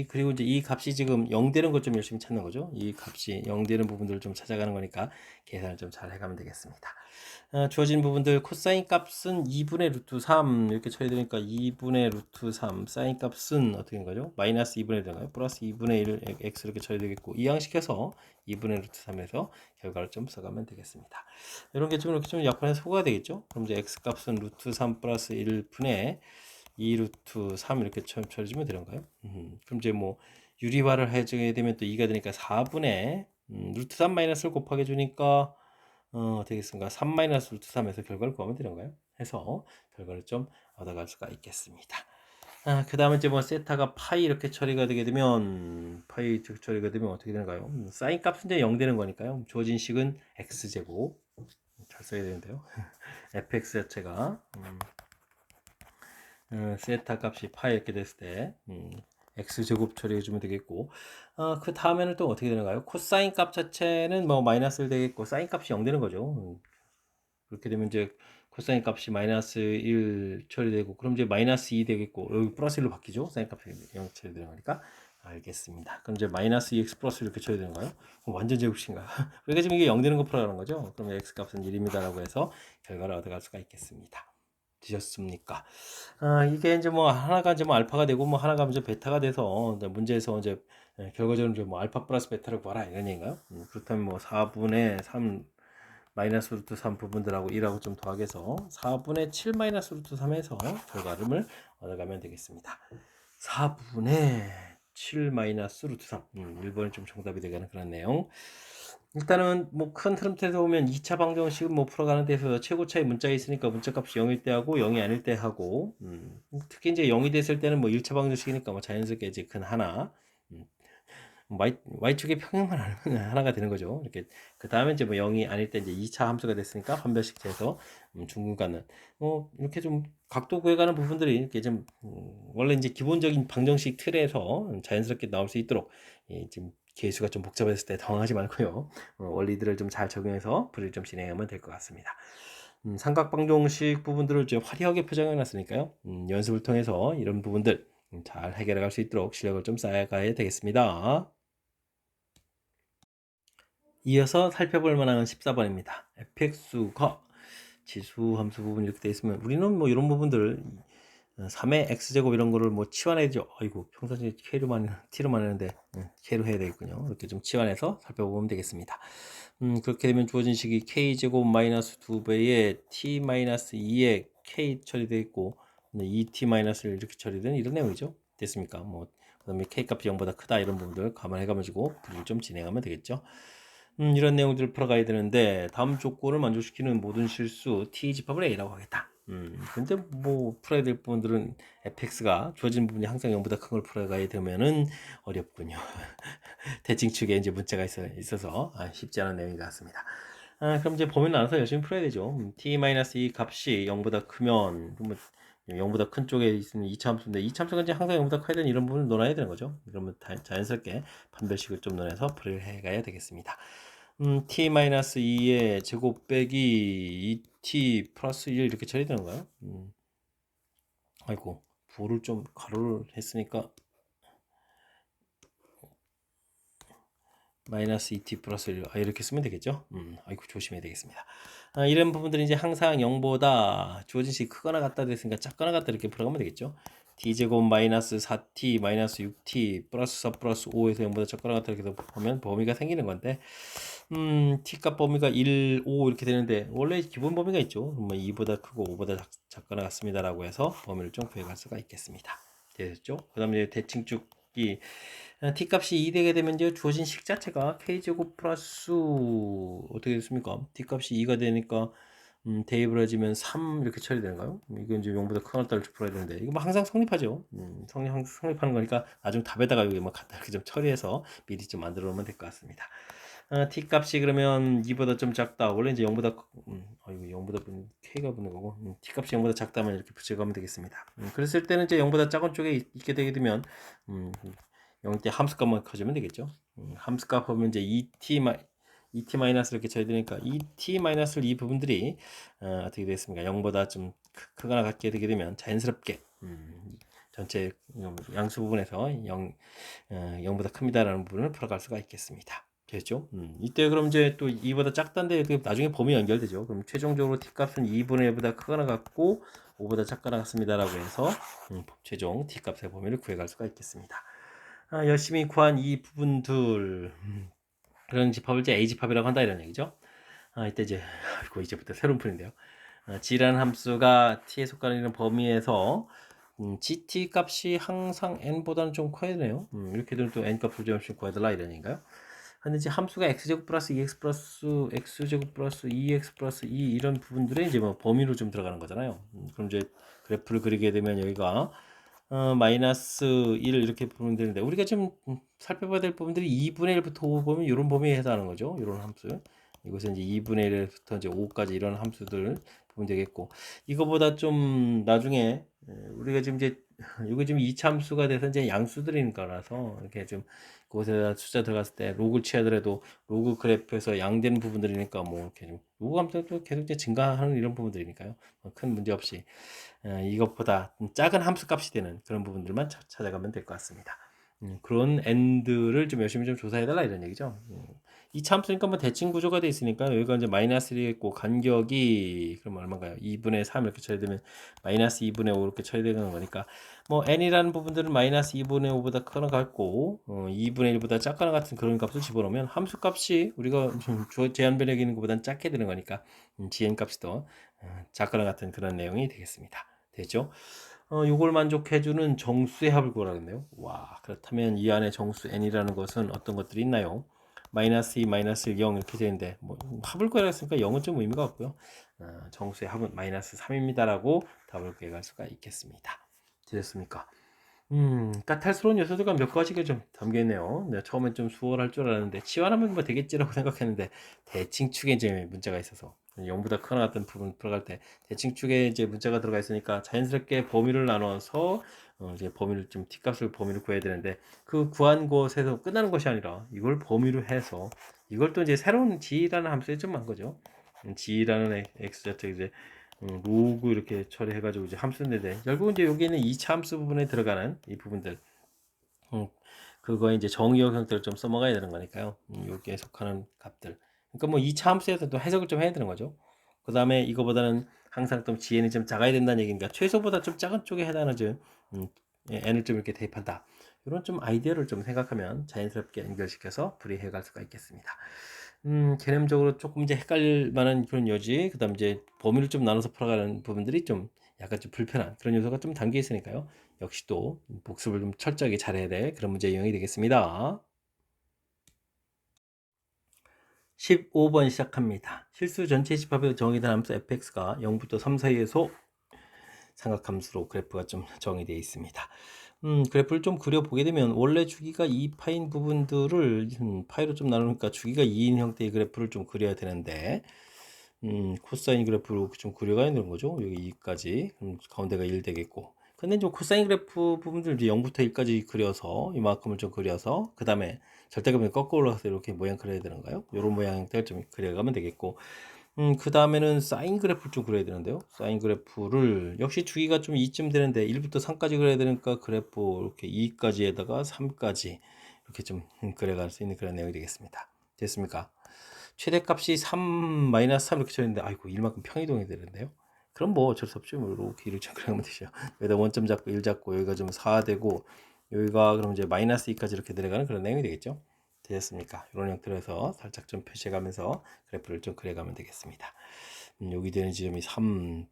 그리고 이제 이 값이 지금 0 되는 것 좀 열심히 찾는 거죠. 이 값이 0 되는 부분들을 좀 찾아가는 거니까 계산을 좀 잘 해가면 되겠습니다. 주어진 부분들 코사인 값은 2분의 루트 3 이렇게 처리되니까 2분의 루트 3 사인 값은 어떻게 된 거죠? 마이너스 2분의 1인가요? 플러스 2분의 1 x 이렇게 처리되겠고 이항시켜서 2분의 루트 3에서 결과를 좀 써가면 되겠습니다. 이런 게 좀 이렇게 좀 약분해서 소거가 되겠죠? 그럼 이제 x 값은 루트 3 플러스 1분의 2 루트 3 이렇게 처리해주면 되는가요? 그럼 이제 뭐 유리화를 해주게 되면 또 2가 되니까 4분의 루트 3 마이너스를 곱하게 주니까 되겠습니까? 3 마이너스 루트 3에서 결과를 구하면 되는가요? 해서 결과를 좀 얻어갈 수가 있겠습니다. 그 다음에 이제 뭐 세타가 파이 이렇게 처리가 되게 되면 처리가 되면 어떻게 되는가요? 사인 값은 이제 0 되는 거니까요. 주어진 식은 x제곱 잘 써야 되는데요. fx 자체가 세타 값이 파이 이렇게 됐을 때 x제곱 처리해 주면 되겠고 그 다음에는 또 어떻게 되는가요? 코사인 값 자체는 뭐 마이너스 1 되겠고 사인 값이 0 되는 거죠. 그렇게 되면 이제 코사인 값이 마이너스 1 처리되고 그럼 이제 마이너스 2 되겠고 여기 플러스 1로 바뀌죠. 사인 값이 0 처리되는 거니까 알겠습니다. 그럼 이제 마이너스 2x 플러스 이렇게 처리되는 거예요? 완전 제곱식인가? 그러니까 지금 이게 0 되는 거 풀어가는 거죠. 그럼 x 값은 1입니다 라고 해서 결과를 얻어갈 수가 있겠습니다. 되셨습니까? 이게 이제 뭐 하나가 이제 뭐 알파가 되고 뭐 하나가 이제 베타가 돼서 문제에서 이제 결과적으로 이제 뭐 알파 플러스 베타를 구하라 이런 얘기인가요? 그렇다면 뭐 4분의 3 마이너스 루트 3 부분들하고 1하고 좀 더하게서 4분의 7 마이너스 루트 3에서 결과를 얻어가면 되겠습니다. 4분의 7 마이너스 루트 3 1번이 좀 정답이 되가는 그런 내용. 일단은 뭐 큰 흐름에서 보면 2차 방정식은 뭐 풀어가는 데서 최고차의 문자가 있으니까 문자값이 0일 때 하고 0이 아닐 때 하고 특히 이제 0이 됐을 때는 뭐 1차 방정식이니까 뭐 자연스럽게 이제 근 하나 y축의 평행만 하나가 되는 거죠. 이렇게 그 다음에 이제 뭐 0이 아닐 때 이제 2차 함수가 됐으니까 판별식 재서 중간은 이렇게 좀 각도 구해가는 부분들이 이렇게 좀 원래 이제 기본적인 방정식 틀에서 자연스럽게 나올 수 있도록 지금 계수가 좀 복잡했을 때 당황하지 말고요. 원리들을 좀 잘 적용해서 풀이를 좀 진행하면 될 것 같습니다. 삼각방정식 부분들을 좀 화려하게 표정해 놨으니까요. 연습을 통해서 이런 부분들 잘 해결해 갈 수 있도록 실력을 좀 쌓아가야 되겠습니다. 이어서 살펴볼 만한 14번입니다. fx가 지수 함수 부분 이렇게 되어 있으면 우리는 뭐 이런 부분들 3의 x제곱 이런 거를 뭐 치환해야죠. 아이고 평상시에 t로만 했는데 k로 해야 되겠군요. 이렇게 좀 치환해서 살펴보면 되겠습니다. 그렇게 되면 주어진 식이 k제곱 마이너스 2배의 t 마이너스 2의 k 처리되어 있고 2t 마이너스를 이렇게 처리된 이런 내용이죠. 됐습니까? 뭐 그다음에 k 값이 0보다 크다 이런 부분들 감안해가지고 풀이를 좀 진행하면 되겠죠. 이런 내용들을 풀어가야 되는데 다음 조건을 만족시키는 모든 실수 t 집합을 a라고 하겠다. 근데 뭐 풀어야 될 부분들은 fx가 주어진 부분이 항상 0보다 큰 걸 풀어가야 되면은 어렵군요. 대칭축에 이제 문자가 있어서 쉽지 않은 내용인 것 같습니다. 그럼 이제 범위를 나눠서 열심히 풀어야 되죠. t-2 값이 0보다 크면 뭐 0보다 큰 쪽에 있는 2차 함수인데 2차 함수가 이제 항상 0보다 커야 되는 이런 부분을 논해야 되는 거죠. 그러면 자연스럽게 판별식을 좀 논해서 풀이를 해가야 되겠습니다. t-2의 제곱 빼기 2t 플러스 1 이렇게 처리되는 거예요. 아이고 부호를 좀 가로를 했으니까 마이너스 2t 플러스 1 이렇게 쓰면 되겠죠. 아이고 조심해야 되겠습니다. 이런 부분들이 이제 항상 0보다 주어진 식이 크거나 같다 됐으니까 작거나 같다 이렇게 풀어가면 되겠죠. t제곱 마이너스 4t 마이너스 6t 플러스 4 플러스 5에서 0보다 작거나 같다 이렇게 보면 범위가 생기는 건데 t값 범위가 1, 5 이렇게 되는데 원래 기본 범위가 있죠. 뭐 2보다 크고 5보다 작거나 같습니다라고 해서 범위를 좀 구해갈 수가 있겠습니다. 됐죠? 그 다음에 이제 대칭축이 t값이 2 되게 되면 이제 주어진 식 자체가 k제곱 플러스 어떻게 됐습니까? t값이 2가 되니까 대입을 해주면 3 이렇게 처리되는가요? 이건 이제 0보다 큰 값을 풀어야 되는데 이거 뭐 항상 성립하죠. 성립하는 거니까 나중 답에다가 여기 뭐 갖다 이렇게 좀 처리해서 미리 좀 만들어 놓으면 될 것 같습니다. t 값이 그러면 2보다 좀 작다. 원래 이제 0보다 이거 0보다 k가 붙는 거고 t 값이 0보다 작다면 이렇게 붙여가면 되겠습니다. 그랬을 때는 이제 0보다 작은 쪽에 있게 되게 되면 0대 함수값만 커지면 되겠죠. 함수값 보면 이제 2t 마이너스 이렇게 쳐야 되니까 2t 마이너스 이 부분들이 어떻게 되겠습니까? 0보다 좀 크거나 같게 되게 되면 자연스럽게 전체 양수 부분에서 0보다 큽니다라는 부분을 풀어갈 수가 있겠습니다. 됐죠? 이때 그럼 이제 또 2보다 작다인데 나중에 범위 연결되죠. 그럼 최종적으로 t값은 2분의 1보다 크거나 같고 5보다 작거나 같습니다라고 해서 최종 t값의 범위를 구해갈 수가 있겠습니다. 열심히 구한 이 부분들 그런 집합을 이제 A집합이라고 한다 이런 얘기죠. 이때 이제 이제부터 새로운 풀인데요. g라는 함수가 t에 속하는 범위에서 gt 값이 항상 n보다는 좀 커야 되네요. 이렇게 되면 또 n 값을 좀 구해달라 이런 얘기인가요? 근데 이제 함수가 x제곱 플러스 2x 플러스 x제곱 플러스 2x 플러스 2 이런 부분들에 이제 뭐 범위로 좀 들어가는 거잖아요. 그럼 이제 그래프를 그리게 되면 여기가 마이너스 1 이렇게 보면 되는데 우리가 지금 살펴봐야 될 부분들이 2분의 1부터 5 보면 이런 범위에 해당하는 거죠. 이런 함수. 이것은 이제 2분의 1부터 이제 5까지 이런 함수들 보면 되겠고 이거보다 좀 나중에 우리가 지금 이제 이거 지금 2차 함수가 돼서 이제 양수들인 거라서 이렇게 좀 그곳에다 숫자 들어갔을 때 로그를 취하더라도 로그 그래프에서 양되는 부분들이니까 뭐 이렇게 좀 로그 함수도 계속 이제 증가하는 이런 부분들이니까요. 큰 문제 없이 이것보다 작은 함수 값이 되는 그런 부분들만 찾아가면 될 것 같습니다. 그런 n들을 좀 열심히 좀 조사해달라 이런 얘기죠. 이 참수니까 뭐 대칭 구조가 돼 있으니까 여기가 이제 마이너스 1이 있고 간격이 그럼 얼마인가요? 2분의 3 이렇게 쳐야 되면 마이너스 2분의 5 이렇게 쳐야 되는 거니까 뭐 n이라는 부분들은 마이너스 2분의 5보다 크거나 같고 2분의 1보다 작거나 같은 그런 값을 집어넣으면 함수 값이 우리가 제한 변형이 있는 것보다는 작게 되는 거니까 gn 값이 더 작거나 같은 그런 내용이 되겠습니다. 되죠? 요걸 만족해주는 정수의 합을 구하라는데요. 와, 그렇다면 이 안에 정수 n이라는 것은 어떤 것들이 있나요? 마이너스 2, 마이너스 1, 0 이렇게 되는데 뭐 합을 구하라 했으니까 0은 좀 의미가 없고요. 정수의 합은 마이너스 3입니다라고 답을 구해갈 수가 있겠습니다. 되셨습니까? 까탈스러운 요소들과 몇 가지가 좀 담겨있네요. 내가 처음엔 좀 수월할 줄 알았는데 치환하면 뭐 되겠지라고 생각했는데 대칭축에 이제 문제가 있어서 0보다 크거나 같은 부분 들어갈 때 대칭축에 이제 문제가 들어가 있으니까 자연스럽게 범위를 나눠서 이제 범위를 좀 t값을 범위를 구해야 되는데 그 구한 곳에서 끝나는 것이 아니라 이걸 범위로 해서 이걸 또 이제 새로운 g라는 함수에 좀 한 거죠. g라는 x 자체 이제 로그 이렇게 처리해가지고 이제 함수인데 결국은 이제 여기 있는 2차 함수 부분에 들어가는 이 부분들 그거에 이제 정의역 형태를 좀 써먹어야 되는 거니까요. 여기에 속하는 값들. 그러니까 뭐 2차 함수에서 또 해석을 좀 해야 되는 거죠. 그 다음에 이거보다는 항상 좀 GN이 좀 작아야 된다는 얘기니까 최소보다 좀 작은 쪽에 해당하는 좀 n을 좀 이렇게 대입한다. 이런 좀 아이디어를 좀 생각하면 자연스럽게 연결시켜서 풀이해 갈 수가 있겠습니다. 개념적으로 조금 이제 헷갈릴 만한 그런 여지, 그 다음 이제 범위를 좀 나눠서 풀어가는 부분들이 좀 약간 좀 불편한 그런 요소가 좀 담겨 있으니까요. 역시 또 복습을 좀 철저하게 잘해야 될 그런 문제 유형이 되겠습니다. 15번 시작합니다. 실수 전체 집합에 정의된 함수 fx가 0부터 3 사이에서 삼각함수로 그래프가 좀 정의되어 있습니다. 그래프를 좀 그려보게 되면 원래 주기가 2파인 부분들을 파이로 좀 나누니까 주기가 2인 형태의 그래프를 좀 그려야 되는데 코사인 그래프로 좀 그려가야 되는 거죠. 여기 2까지 가운데가 1 되겠고 근데 좀 코사인 그래프 부분들 이제 0부터 1까지 그려서 이만큼을 좀 그려서 그 다음에 절대값을 거꾸로 올라가서 이렇게 모양 그려야 되는가요? 이런 모양들 좀 그려가면 되겠고 그 다음에는 사인 그래프를 좀 그려야 되는데요. 사인 그래프를 역시 주기가 좀 2쯤 되는데 1부터 3까지 그려야 되니까 그래프 이렇게 2까지에다가 3까지 이렇게 좀 그려갈 수 있는 그런 내용이 되겠습니다. 됐습니까? 최대값이 3 마이너스 3 이렇게 쳐있는데 아이고 1만큼 평이동이 되는데요. 그럼 뭐 어쩔 수 없죠. 뭐 이렇게 1을 그려가면 되죠. 여기다 원점 잡고 1 잡고 여기가 좀 4 되고 여기가 그럼 이제 마이너스 2까지 이렇게 내려가는 그런 내용이 되겠죠. 되셨습니까? 이런 형태로 해서 살짝 좀 표시해가면서 그래프를 좀 그려가면 되겠습니다. 여기 되는 지점이 3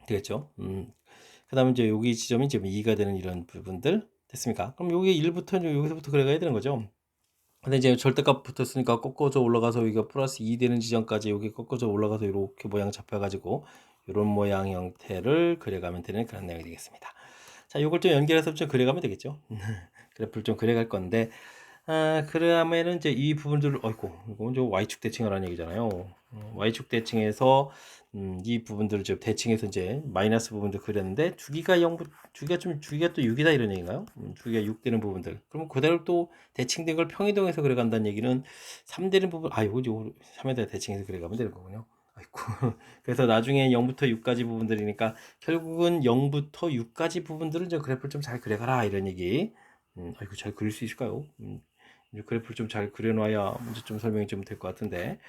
되겠죠. 그 다음에 이제 여기 지점이 지금 2가 되는 이런 부분들 됐습니까? 그럼 여기 1부터 여기서부터 그려가야 되는 거죠. 근데 이제 절대값 붙었으니까 꺾어져 올라가서 여기가 플러스 2 되는 지점까지 여기 꺾어져 올라가서 이렇게 모양 잡혀가지고 이런 모양 형태를 그려가면 되는 그런 내용이 되겠습니다. 자, 이걸 좀 연결해서 좀 그려가면 되겠죠. 그래프를 좀 그려갈 건데, 그러면은 이제 이 부분들을, 어이고, 이건 좀 Y축 대칭을 하는 얘기잖아요. Y축 대칭에서, 이 부분들을 좀 대칭해서 이제 마이너스 부분들 그렸는데, 주기가 또 6이다 이런 얘기인가요? 주기가 6 되는 부분들. 그러면 그대로 또 대칭된 걸 평이동해서 그려간다는 얘기는 3 되는 부분, 요거 3에다 대칭해서 그려가면 되는 거군요. 아이고. 그래서 나중에 0부터 6까지 부분들이니까 결국은 0부터 6까지 부분들은 저 그래프를 좀 잘 그려가라 이런 얘기. 아이고 잘 그릴 수 있을까요? 이 그래프를 좀 잘 그려놔야 먼저 좀 설명이 좀 될 것 같은데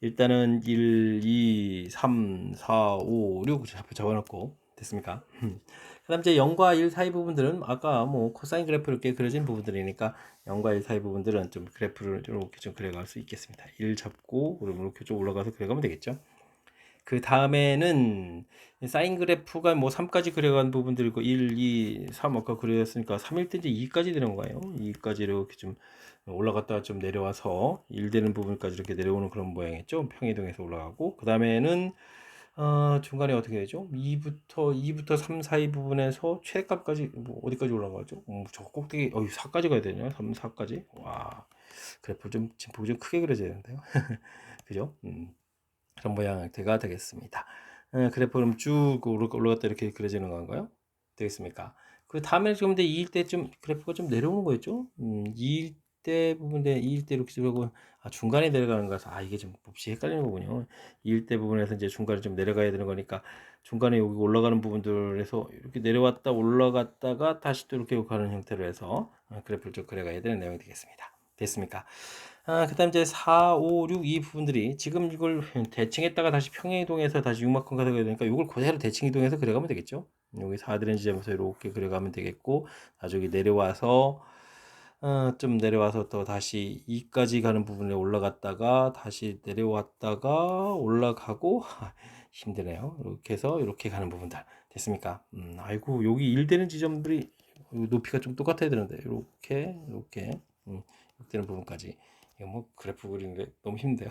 일단은 1, 2, 3, 4, 5, 6 적어놓고 됐습니까? 그 다음 이제 0과 1 사이 부분들은 아까 뭐 코사인 그래프 이렇게 그려진 부분들이니까 0과 1 사이 부분들은 좀 그래프를 이렇게 좀 그려갈 수 있겠습니다. 1 잡고 그러면 이렇게 좀 올라가서 그려가면 되겠죠. 그 다음에는 사인 그래프가 뭐 3까지 그려간 부분들이고 1, 2, 3 아까 그렸으니까 3일 때 이제 2까지 되는 거예요. 2까지 이렇게 좀 올라갔다가 좀 내려와서 1 되는 부분까지 이렇게 내려오는 그런 모양이죠. 평이동에서 올라가고 그 다음에는 중간에 어떻게 되죠? 2부터 3 사이 부분에서 최대값까지 뭐 어디까지 올라가죠? 저 꼭대기 4까지 가야 되냐? 3, 4까지? 와 그래프 좀 진폭이 좀 크게 그려져야 되는데요. 그죠? 그런 모양 형태가 되겠습니다. 그래프 그럼 쭉 올라갔다 이렇게 그려지는 건가요? 되겠습니까? 그 다음에 지금 2일 때 좀 그래프가 좀 내려오는 거였죠? 2일 때 부분에 2일 때 이렇게 들어가고 중간에 내려가는 거라서 이게 좀 몹시 헷갈리는 거군요. 2일 때 부분에서 이제 중간에 좀 내려가야 되는 거니까 중간에 여기 올라가는 부분들에서 이렇게 내려왔다 올라갔다가 다시 또 이렇게 가는 형태로 해서 그래프를 좀 그려가야 되는 내용이 되겠습니다. 됐습니까? 그 다음 이제 4, 5, 6 이 부분들이 지금 이걸 대칭했다가 다시 평행이동해서 다시 6만큼 가져가야 되니까 이걸 그대로 대칭이동해서 그려가면 되겠죠. 여기 4드는 지점에서 이렇게 그려가면 되겠고 나중에 내려와서 좀 내려와서 또 다시 2까지 가는 부분에 올라갔다가 다시 내려왔다가 올라가고 힘드네요. 이렇게 해서 이렇게 가는 부분들 됐습니까? 아이고 여기 1 되는 지점들이 높이가 좀 똑같아야 되는데 이렇게 6 되는 부분까지 이거 뭐 그래프 그리는 게 너무 힘든데요.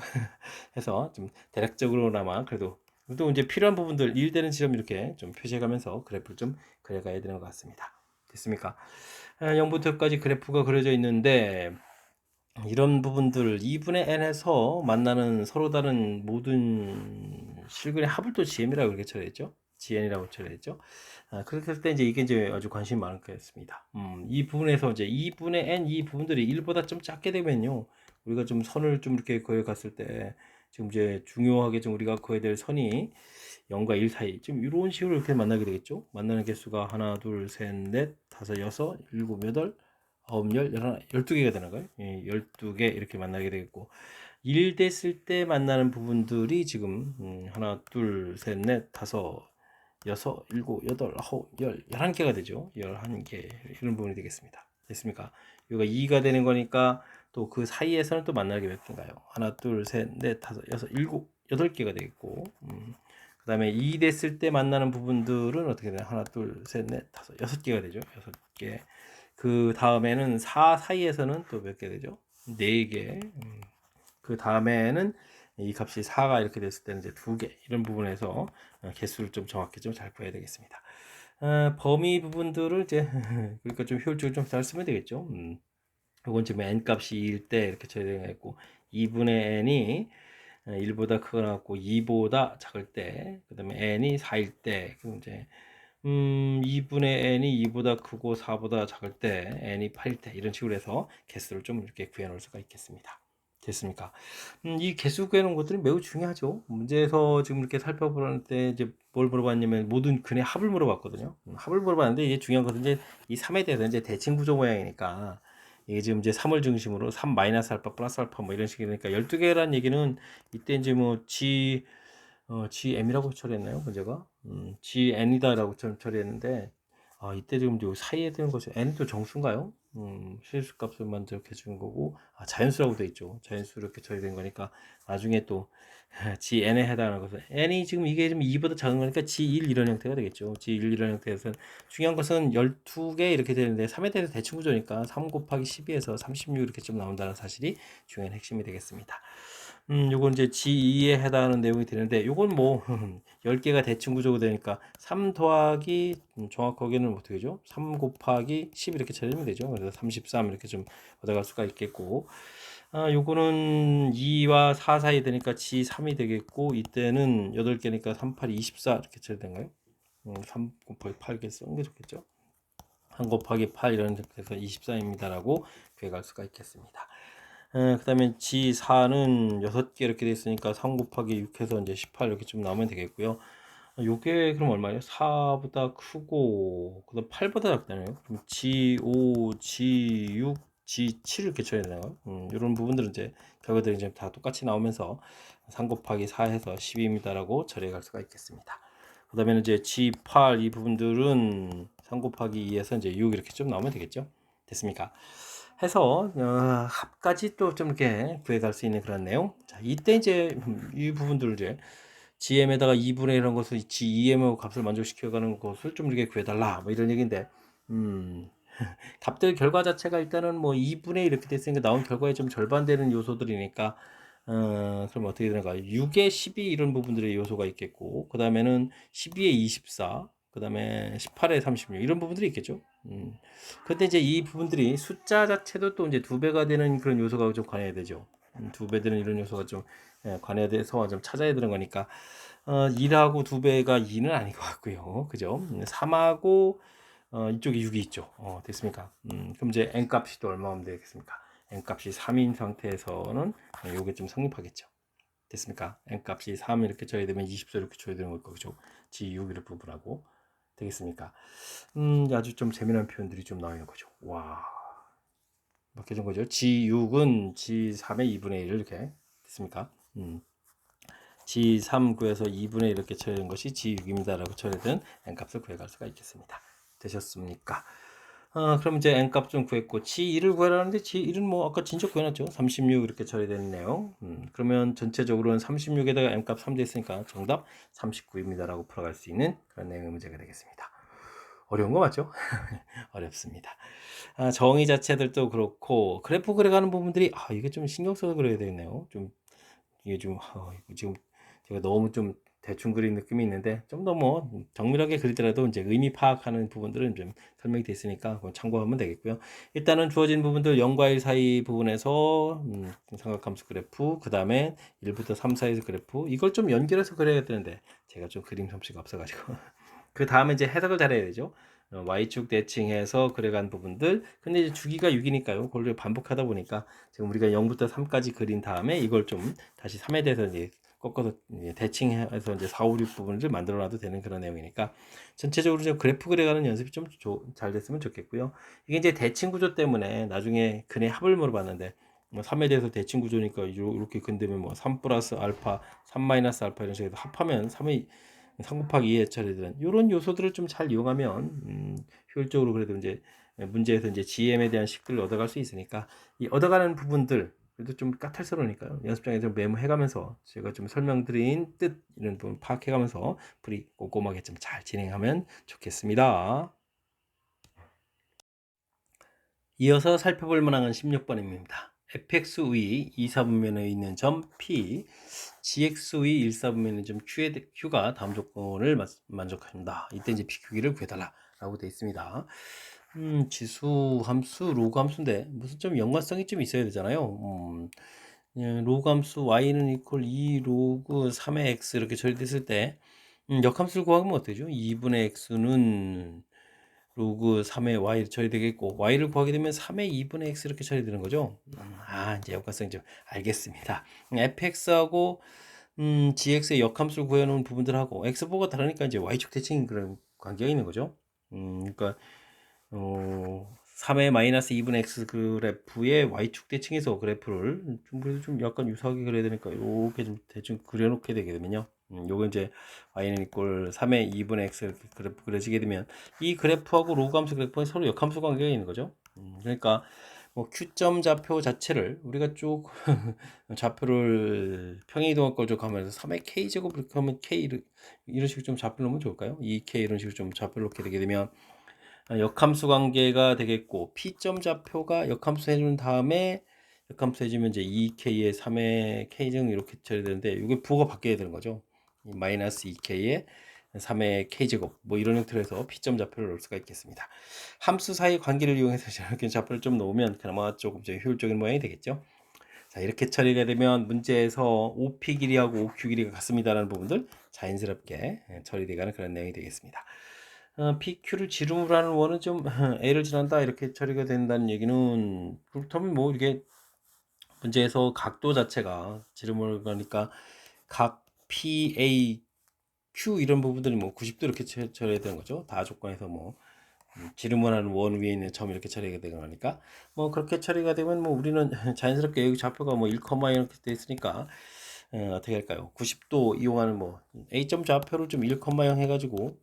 해서 좀 대략적으로나마 그래도 또 이제 필요한 부분들 1 되는 지점 이렇게 좀 표시해가면서 그래프를 좀 그려가야 되는 것 같습니다. 됐습니까? 0부터까지 그래프가 그려져 있는데 이런 부분들 2분의 n에서 만나는 서로 다른 모든 실근의 합을 또 GM이라고 이렇게 처리했죠. GN이라고 처리했죠. 그렇게 했을 때 이제 이게 아주 관심이 많을 거였습니다. 이 부분에서 이제 2분의 n 이 부분들이 1보다 좀 작게 되면요. 우리가 좀 선을 좀 이렇게 그어 갔을 때 지금 이제 중요하게 좀 우리가 그어야 될 선이 0과 1 사이 좀 이런 식으로 이렇게 만나게 되겠죠. 만나는 개수가 하나, 둘, 셋, 넷, 다섯, 여섯, 일곱, 여덟, 아홉, 열, 열하나, 12개가 되는 거예요. 12개 이렇게 만나게 되겠고 1 됐을 때 만나는 부분들이 지금 하나, 둘, 셋, 넷, 다섯, 여섯, 일곱, 여덟, 아홉, 열, 11개가 되죠. 11개 이런 부분이 되겠습니다. 됐습니까? 여기가 2가 되는 거니까 또 그 사이에서는 또 만나게 몇 개인가요? 하나, 둘, 셋, 넷, 다섯, 여섯, 일곱, 8개가 되겠고 그 다음에 2 됐을 때 만나는 부분들은 어떻게 되나? 하나, 둘, 셋, 넷, 다섯, 6개가 되죠. 6개. 그 다음에는 4 사이에서는 또 몇 개 되죠? 4개. 그 다음에는 이 값이 4가 이렇게 됐을 때는 이제 2개. 이런 부분에서 개수를 좀 정확히 좀 잘 구해야 되겠습니다. 범위 부분들을 이제 그러니까 좀 효율적으로 좀 잘 쓰면 되겠죠. 이건 지금 n 값이 2일 때 이렇게 처리되어 있고 2분의 n이 1보다 크거나 같고 2보다 작을 때, 그 다음에 n이 4일 때, 그럼 이제 2분의 n이 2보다 크고 4보다 작을 때, n이 8일 때 이런 식으로 해서 개수를 좀 이렇게 구해 놓을 수가 있겠습니다. 됐습니까? 이 개수 구해놓은 것들이 매우 중요하죠. 문제에서 지금 이렇게 살펴보는 때 이제 뭘 물어봤냐면 모든 근의 합을 물어봤거든요. 합을 물어봤는데 이게 중요한 것은 이제 이 3에 대해서 이제 대칭 구조 모양이니까 이게 지금 이제 3을 중심으로 3 마이너스 알파 플러스 알파 뭐 이런 식이니까 12개라는 얘기는 이때 이제 뭐 GM이라고 처리했나요? 문제가? GN이다라고 처리했는데, 이때 지금 요 사이에 드는 것이 n도 정수인가요? 실수값을만 이렇게 주는 거고, 자연수라고 돼 있죠. 자연수 이렇게 처리된 거니까 나중에 또 GN에 해당하는 것은 n이 지금 이게 좀 2보다 작은 거니까 G1 이런 형태가 되겠죠. G1 이런 형태에서는 중요한 것은 12개 이렇게 되는데 3에 대해서 대칭 구조니까 3 곱하기 12에서 36 이렇게 좀 나온다는 사실이 중요한 핵심이 되겠습니다. 요건 이제 G2에 해당하는 내용이 되는데 요건 뭐 10개가 대칭 구조가 되니까 3 더하기 정확하게는 어떻게 되죠? 3 곱하기 10 이렇게 처리하면 되죠. 그래서 33 이렇게 좀 얻어갈 수가 있겠고 요거는 2와 4 사이 되니까 G3이 되겠고 이때는 8개니까 3, 8, 24 이렇게 처리된가요? 3 곱하기 8 이렇게 쓰는 게 좋겠죠? 3 곱하기 8 이런 식에서 24입니다라고 구해갈 수가 있겠습니다. 그 다음에 G4는 6개 이렇게 돼 있으니까 3 곱하기 6 해서 이제 18 이렇게 좀 나오면 되겠고요. 요게 그럼 얼마예요? 4보다 크고 그다음 8보다 작다네요. 그럼 G5, G6, G7 이렇게 쳐야 되나요? 이런 부분들은 이제 결과들이 이제 다 똑같이 나오면서 3 곱하기 4 해서 10입니다라고 처리해 갈 수가 있겠습니다. 그 다음에는 이제 G8 이 부분들은 3 곱하기 2에서 이제 6 이렇게 좀 나오면 되겠죠? 됐습니까? 해서 합까지 또 좀 이렇게 구해갈 수 있는 그런 내용. 자, 이때 이제 이 부분들을 이제 GM에다가 2분의 이런 것을 GEM 값을 만족시켜가는 것을 좀 이렇게 구해달라 뭐 이런 얘기인데 값들 결과 자체가 일단은 뭐 2분의 이렇게 됐으니까 나온 결과에 좀 절반되는 요소들이니까 그럼 어떻게 되는가 6에 12 이런 부분들의 요소가 있겠고 그 다음에는 12에 24 그 다음에 18에 36 이런 부분들이 있겠죠. 근데 이제 이 부분들이 숫자 자체도 또 이제 2배가 되는 그런 요소가 좀 관여해야 되죠. 2배 되는 이런 요소가 좀 관여해야 돼서 좀 찾아야 되는 거니까 1하고 2배가 2는 아닌 것 같고요. 그죠? 3하고 이쪽에 6이 있죠. 됐습니까? 그럼 이제 n 값이 또 얼마면 되겠습니까? n 값이 3인 상태에서는 요게 좀 성립하겠죠. 됐습니까? n 값이 3 이렇게 줘야 되면 20도 이렇게 줘야 되는 걸 거죠. G6 이렇게 부분하고 되겠습니까? 아주 좀 재미난 표현들이 좀 나오는 거죠. 와, 몇개 준 거죠? G6은 G3의 2분의 1 이렇게 됐습니까? G3 구해서 2분의 1 이렇게 처리된 것이 G6입니다라고 처리된 n값을 구해갈 수가 있겠습니다. 되셨습니까? 그럼 이제 n값 좀 구했고 G1을 구하라는데 G1은 뭐 아까 진짜 구해놨죠. 36 이렇게 처리되는 내용. 그러면 전체적으로는 36에다가 n값 3 됐으니까 정답 39입니다라고 풀어갈 수 있는 그런 내용의 문제가 되겠습니다. 어려운 거 맞죠? 어렵습니다. 정의 자체들도 그렇고 그래프 그려가는 부분들이 이게 좀 신경 써서 그려야 되겠네요. 좀 이게 좀 지금 제가 너무 좀 대충 그린 느낌이 있는데 좀 더 뭐 정밀하게 그리더라도 이제 의미 파악하는 부분들은 좀 설명이 됐으니까 그건 참고하면 되겠고요. 일단은 주어진 부분들 0과 1 사이 부분에서 삼각함수 그래프 그 다음에 1부터 3 사이에서 그래프 이걸 좀 연결해서 그려야 되는데 제가 좀 그림 솜씨가 없어가지고 그 다음에 이제 해석을 잘해야 되죠. Y축 대칭해서 그려간 부분들 근데 이제 주기가 6이니까요 그걸 반복하다 보니까 지금 우리가 0부터 3까지 그린 다음에 이걸 좀 다시 3에 대해서 이제 꺾어서 대칭해서 이제 4, 5, 6 부분을 만들어 놔도 되는 그런 내용이니까 전체적으로 좀 그래프 그려가는 연습이 좀 잘 됐으면 좋겠고요. 이게 이제 대칭 구조 때문에 나중에 근의 합을 물어봤는데 뭐 3에 대해서 대칭 구조니까 이렇게 근되면 뭐 3 플러스 알파, 3 마이너스 알파 이런 식으로 합하면 3이 3 곱하기 2에 처리되는 이런 요소들을 좀 잘 이용하면 효율적으로 그래도 이제 문제에서 이제 GM에 대한 식들을 얻어갈 수 있으니까 이 얻어가는 부분들 그래도 좀 까탈스러우니까요. 연습장에 좀 메모해가면서 제가 좀 설명드린 뜻 이런 부분 파악해가면서 풀이 꼼꼼하게 좀 잘 진행하면 좋겠습니다. 이어서 살펴볼 만한 16번입니다. fx 의 2, 4분면에 있는 점 P, gx 의 1, 4분면에 있는 점 Q가 다음 조건을 만족합니다. 이때 이제 PQ기를 구해달라 라고 되어 있습니다. 지수 함수, 로그 함수인데 무슨 좀 연관성이 좀 있어야 되잖아요. 로그 함수 y는 이퀄 2 로그 3의 x 이렇게 처리됐을 때 역함수를 구하면 어떻게 되죠? 2분의 x는 로그 3의 y 처리되겠고 y를 구하게 되면 3의 2분의 x 이렇게 처리되는 거죠. 이제 역할성 좀 알겠습니다. fx하고 gx의 역함수를 구해놓은 부분들하고 x보가 다르니까 이제 y축 대칭 그런 관계가 있는 거죠. 그러니까 3의 마이너스 2분의 x 그래프의 y축 대칭에서 그래프를 좀 그래도 좀 약간 유사하게 그려야 되니까 이렇게 좀 대충 그려놓게 되게 되면요. 요거 이제 y는 이꼴 3의 2분의 x 이렇게 그래프 그려지게 되면 이 그래프하고 로그 함수 그래프는 서로 역함수 관계가 있는 거죠. 그러니까 뭐 Q점 좌표 자체를 우리가 쭉 좌표를 평행이동할 쭉 하면서 3의 k제곱 이렇게 하면 k 이런 식으로 좀 좌표를 놓으면 좋을까요? 2k 이런 식으로 좀 좌표를 놓게 되게 되면 역함수 관계가 되겠고 P점 좌표가 역함수 해준 다음에 역함수 해주면 이제 2k에 3의 k증 이렇게 처리되는데 이게 부호가 바뀌어야 되는 거죠. 마이너스 2k에 3의 k제곱 뭐 이런 형태로 해서 P점 좌표를 넣을 수가 있겠습니다. 함수 사이 관계를 이용해서 이렇게 좌표를 좀 놓으면 그나마 조금 효율적인 모양이 되겠죠. 자, 이렇게 처리가 되면 문제에서 OP 길이하고 OQ 길이가 같습니다라는 부분들 자연스럽게 처리되가는 그런 내용이 되겠습니다. PQ를 지름으로 하는 원은 좀 A를 지난다 이렇게 처리가 된다는 얘기는 그렇다면 뭐 이게 문제에서 각도 자체가 지름으로 가니까 각 PA, Q 이런 부분들이 뭐 90도 이렇게 처리해야 되는 거죠. 다 조건에서 뭐 지름을 하는 원 위에 있는 점 이렇게 처리가 되니까 뭐 그렇게 처리가 되면 뭐 우리는 자연스럽게 여기 좌표가 뭐 1, 이렇게 돼 있으니까 어떻게 할까요? 90도 이용하는 뭐 A점 좌표를 좀 1,0 해가지고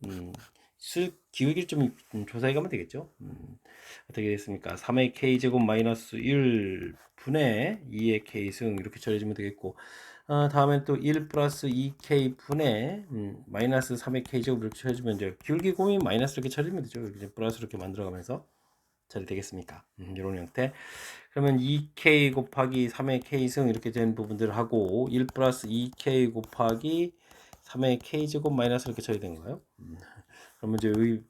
기울기를 좀 조사해 가면 되겠죠. 어떻게 됐습니까? 3의 k제곱 마이너스 1 분의 2의 k승 이렇게 처리해주면 되겠고 다음엔 또 1 플러스 2k 분의 마이너스 3의 k제곱 이렇게 처리해주면 이제 기울기 곰이 마이너스 이렇게 처리하면 되죠. 이렇게 플러스 이렇게 만들어가면서 처리되겠습니까? 이런 형태. 그러면 2k 곱하기 3의 k승 이렇게 된 부분들을 하고 1 플러스 2k 곱하기 3의 k제곱 마이너스 이렇게 처리된 거예요. 그러면 이제 여기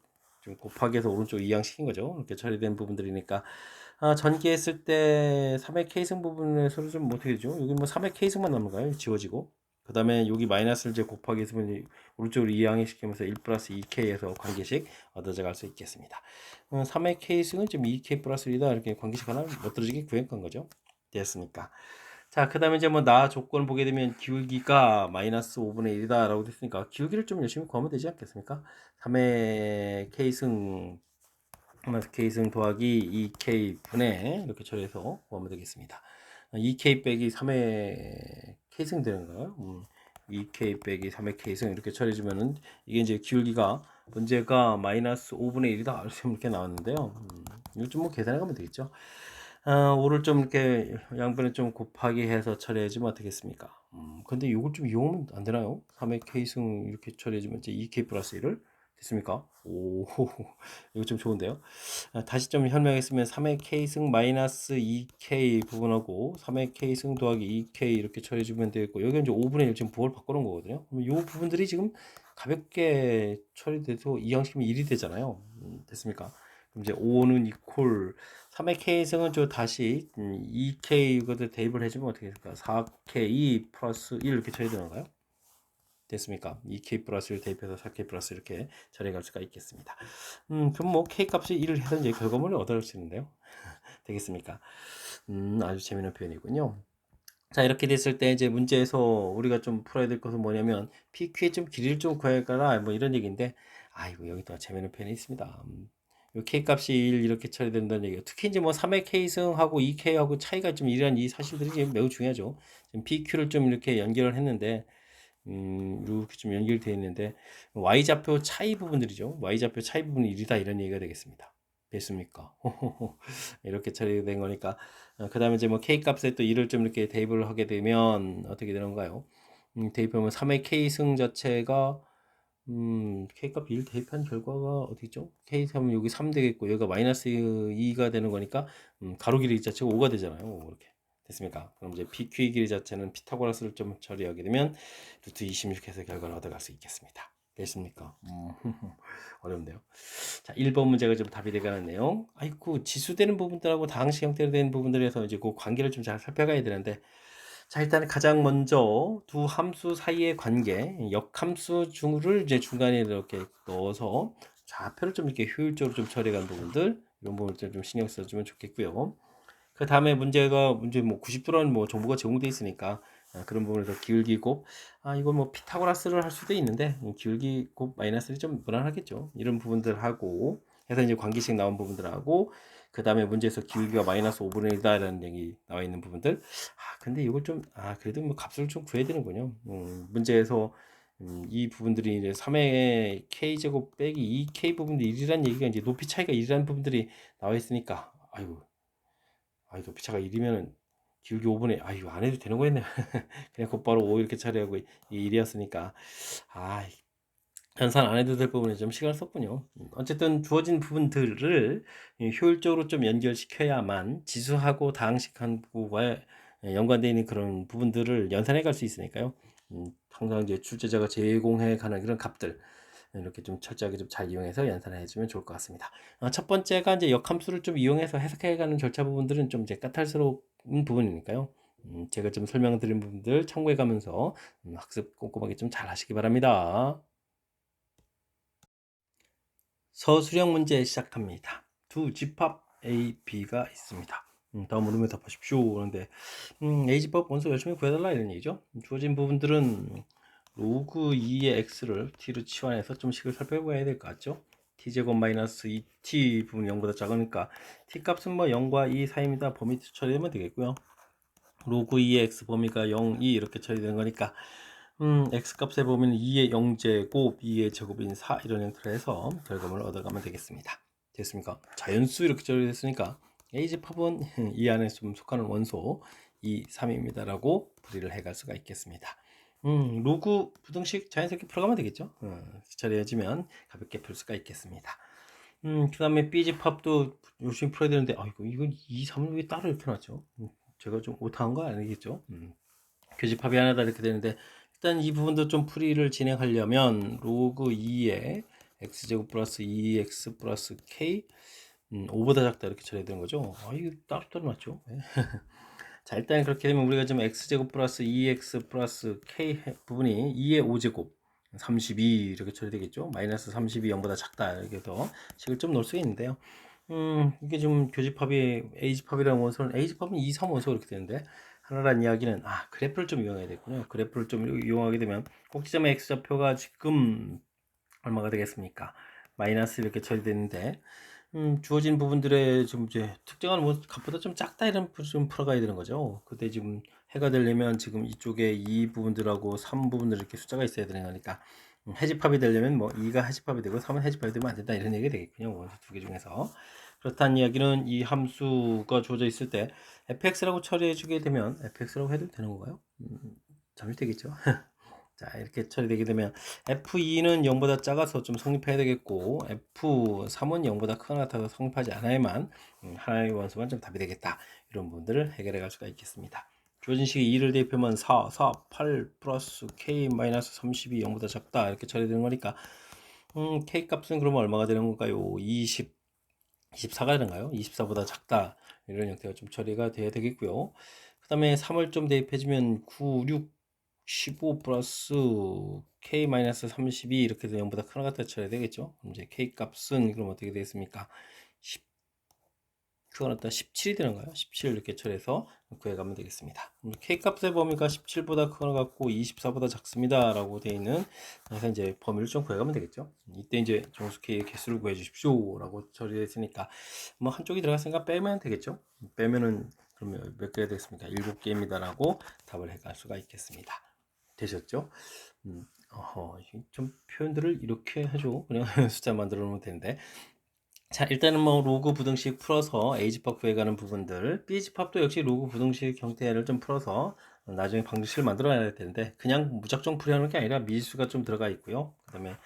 좀 곱하기해서 오른쪽 이항시킨 거죠. 이렇게 처리된 부분들이니까 전개했을 때 3의 k승 부분에서 좀 어떻게 되죠? 여기 뭐 3의 k승만 남는가요? 지워지고 그 다음에 여기 마이너스를 이제 곱하기 했으면 오른쪽으로 이항시키면서 1 플러스 2k에서 관계식 얻어져 갈 수 있겠습니다. 3의 k승은 지금 2k 플러스 1이다 이렇게 관계식 하나 멋들어지게 구현한 거죠. 됐습니까? 자, 그 다음에 이제 뭐 나 조건 보게 되면 기울기가 마이너스 5분의 1이다 라고 됐으니까 기울기를 좀 열심히 구하면 되지 않겠습니까? 3의 k승 k승 더하기 2k 분의 이렇게 처리해서 구하면 되겠습니다. 2k 빼기 3의 k승 되는 거예요. 2k 빼기 3의 k승 이렇게 처리해주면은 이게 이제 기울기가 문제가 마이너스 5분의 1이다 이렇게 나왔는데요. 이거 좀 뭐 계산해 가면 되겠죠. 5를 좀 이렇게 양변에 좀 곱하기 해서 처리해주면 어떻겠습니까? 근데 이걸 좀 이용하면 안 되나요? 3의 k승 이렇게 처리해주면 이제 2k 플러스 1을 됐습니까? 오, 이거 좀 좋은데요? 다시 좀 설명했으면 3의 k승 마이너스 2k 부분하고 3의 k승 더하기 2k 이렇게 처리해주면 되겠고 여기 이제 5분의 1 지금 부호를 바꿔놓은 거거든요. 그럼 이 부분들이 지금 가볍게 처리돼서 이항시키면 1이 되잖아요. 됐습니까? 그럼 이제 5는 이퀄 3의 k승은 저 다시 2k 이것도 대입을 해주면 어떻게 될까? 4k 플러스 1 이렇게 처리되는가요? 됐습니까? 2k 플러스 1 대입해서 4k 플러스 이렇게 처리할 수가 있겠습니다. 그럼 뭐 k 값이 1을 해서 이제 결과물을 얻어낼 수 있는데요. 되겠습니까? 아주 재미있는 표현이군요. 자, 이렇게 됐을 때 이제 문제에서 우리가 좀 풀어야 될 것은 뭐냐면 PQ의 좀 길이를 좀 구해가라 뭐 이런 얘기인데 아이고 여기 또 재미있는 표현이 있습니다. 요 K 값이 1 이렇게 처리된다는 얘기예요. 특히 이제 뭐 3의 K승하고 2K하고 차이가 좀 이러한 이 사실들이 지금 매우 중요하죠. 지금 PQ를 좀 이렇게 연결을 했는데 이렇게 좀 연결되어 있는데 Y좌표 차이 부분들이죠. Y좌표 차이 부분이 1이다 이런 얘기가 되겠습니다. 됐습니까? 이렇게 처리된 거니까 그 다음에 이제 뭐 K 값에 또 1을 좀 이렇게 대입을 하게 되면 어떻게 되는가요? 대입하면 3의 K승 자체가 K값 1 대입한 결과가 어디죠? K3은 여기 3 되겠고 여기가 마이너스 2가 되는 거니까 가로 길이 자체가 5가 되잖아요. 이렇게 됐습니까? 그럼 이제 PQ의 길이 자체는 피타고라스를 좀 처리하게 되면 루트 26 해서 결과를 얻어갈 수 있겠습니다. 됐습니까? 어려운데요. 자, 1번 문제가 좀 답이 되가는 내용. 아이고 지수되는 부분들하고 다항식 형태로 된 부분들에서 이제 그 관계를 좀 잘 살펴가야 되는데 자, 일단 가장 먼저 두 함수 사이의 관계, 역함수 중을 이제 중간에 이렇게 넣어서 좌표를 좀 이렇게 효율적으로 좀 처리한 부분들, 이런 부분들 좀 신경 써주면 좋겠고요. 그 다음에 문제 뭐 90도라는 뭐 정보가 제공돼 있으니까 그런 부분에서 기울기 곱, 이건 뭐 피타고라스를 할 수도 있는데 기울기 곱 마이너스를 좀 무난하겠죠. 이런 부분들 하고 해서 이제 관계식 나온 부분들하고 그 다음에 문제에서 기울기가 마이너스 5분의 1이다라는 얘기 나와 있는 부분들. 근데 이걸 좀 그래도 뭐 값을 좀 구해야 되는군요. 문제에서 이 부분들이 이제 3의 k제곱 빼기 2k 부분들이 1이라는 얘기가 이제 높이 차이가 1이라는 부분들이 나와 있으니까 아이고 높이 차가 1이면은 기울기 5분의 이거 안 해도 되는 거였네. 그냥 곧바로 5 이렇게 처리하고 이 1이었으니까 아 연산 안 해도 될 부분에 좀 시간을 썼군요. 어쨌든 주어진 부분들을 효율적으로 좀 연결시켜야만 지수하고 다항식하고가 연관되어 있는 그런 부분들을 연산해 갈 수 있으니까요. 항상 이제 출제자가 제공해 가는 그런 값들 이렇게 좀 철저하게 좀 잘 이용해서 연산해 주면 좋을 것 같습니다. 첫 번째가 이제 역함수를 좀 이용해서 해석해 가는 절차 부분들은 좀 이제 까탈스러운 부분이니까요. 제가 좀 설명드린 부분들 참고해 가면서 학습 꼼꼼하게 좀 잘 하시기 바랍니다. 서술형 문제 시작합니다. 두 집합 A, B가 있습니다. 다음 물음에 답하십시오. 그런데 A 집합 원소 열심히 구해달라 이런 얘기죠. 주어진 부분들은 로그 2의 x를 t로 치환해서 좀 식을 살펴봐야 될 것 같죠. t제곱 마이너스 2t 부분 0보다 작으니까 t 값은 뭐 0과 2 사이입니다. 범위 처리되면 되겠고요. 로그 2의 x 범위가 0, 2 이렇게 처리되는 거니까 x 값의 범위는 2의 0제곱, 2의 제곱인 4 이런 형태로 해서 결과물을 얻어가면 되겠습니다. 됐습니까? 자연수 이렇게 처리됐으니까 A집합은 이 안에 좀 속하는 원소 2, 3입니다 라고 풀이를 해갈 수가 있겠습니다. 로그 부등식 자연스럽게 풀어가면 되겠죠. 처리해지면 가볍게 풀 수가 있겠습니다. 그 다음에 B집합도 열심히 풀어야 되는데 이건 2, 3은 왜 따로 이렇게 놨죠? 제가 좀 오타한 거 아니겠죠? 교집합이 하나다 이렇게 되는데 일단 이 부분도 좀 풀이를 진행하려면 로그 2에 x제곱 플러스 2x 플러스 k 5보다 작다 이렇게 처리해야 되는 거죠. 이거 따로따로 놨죠. 네. 자 일단 그렇게 되면 우리가 지금 x제곱 플러스 2x 플러스 k 부분이 2의 5제곱 32 이렇게 처리되겠죠. 마이너스 32 0보다 작다 이렇게 해서 식을 좀 넣을 수가 있는데요. 이게 지금 교집합이 A집합이라는 원소는 A집합은 2, 3 원소 이렇게 되는데 하나란 이야기는 그래프를 좀 이용해야 되겠군요. 그래프를 좀 이용하게 되면 꼭지점의 x좌표가 지금 얼마가 되겠습니까? 마이너스 이렇게 처리되는데 주어진 부분들의 좀 이제 특정한 뭐 값보다 좀 작다 이런 좀 풀어가야 되는 거죠. 그때 지금 해가 되려면 지금 이쪽에 2 부분들하고 3 부분들 이렇게 숫자가 있어야 되는 거니까 해집합이 되려면 뭐 2가 해집합이 되고 3은 해집합이 되면 안 된다 이런 얘기가 되겠군요. 원소 두 개 중에서 그렇다는 이야기는 이 함수가 주어져 있을 때 fx라고 처리해 주게 되면 fx라고 해도 되는 건가요? 잘못되겠죠. 자 이렇게 처리되게 되면 F2는 0보다 작아서 좀 성립해야 되겠고 F3은 0보다 크거나 같아서 성립하지 않아야만 하나의 원소만 좀 답이 되겠다 이런 부분들을 해결해 갈 수가 있겠습니다. 주어진 식이 2를 대입하면 4, 8 플러스 K 마이너스 32 0보다 작다 이렇게 처리되는 거니까 K 값은 그러면 얼마가 되는 건가요? 24가 되는가요? 24보다 작다 이런 형태가 좀 처리가 돼야 되겠고요. 그 다음에 3을 좀 대입해주면 9, 6 15 플러스 k 마이너스 32 이렇게 해서 0보다 큰 것 같아 쳐야 되겠죠. 그럼 이제 k 값은 그럼 어떻게 되겠습니까? 10 그건 어떤 17이 되는가요? 17 이렇게 처리해서 구해가면 되겠습니다. k 값의 범위가 17보다 큰 것 같고 24보다 작습니다 라고 되어 있는 그래서 이제 범위를 좀 구해가면 되겠죠. 이때 이제 정수 k의 개수를 구해 주십시오 라고 처리했으니까 뭐 한쪽이 들어갔으니까 빼면 되겠죠. 빼면은 그러면 몇 개가 되겠습니까? 7개입니다 라고 답을 해갈 수가 있겠습니다. 되셨죠? 좀 표현들을 이렇게 해줘. 그냥 숫자 만들어 놓으면 되는데. 자, 일단은 뭐 로그 부등식 풀어서 A집합 구해가는 부분들, B집합도 역시 로그 부등식 형태를 좀 풀어서 나중에 방정식을 만들어야 되는데 그냥 무작정 풀이하는 게 아니라 미지수가 좀 들어가 있고요. 그 다음에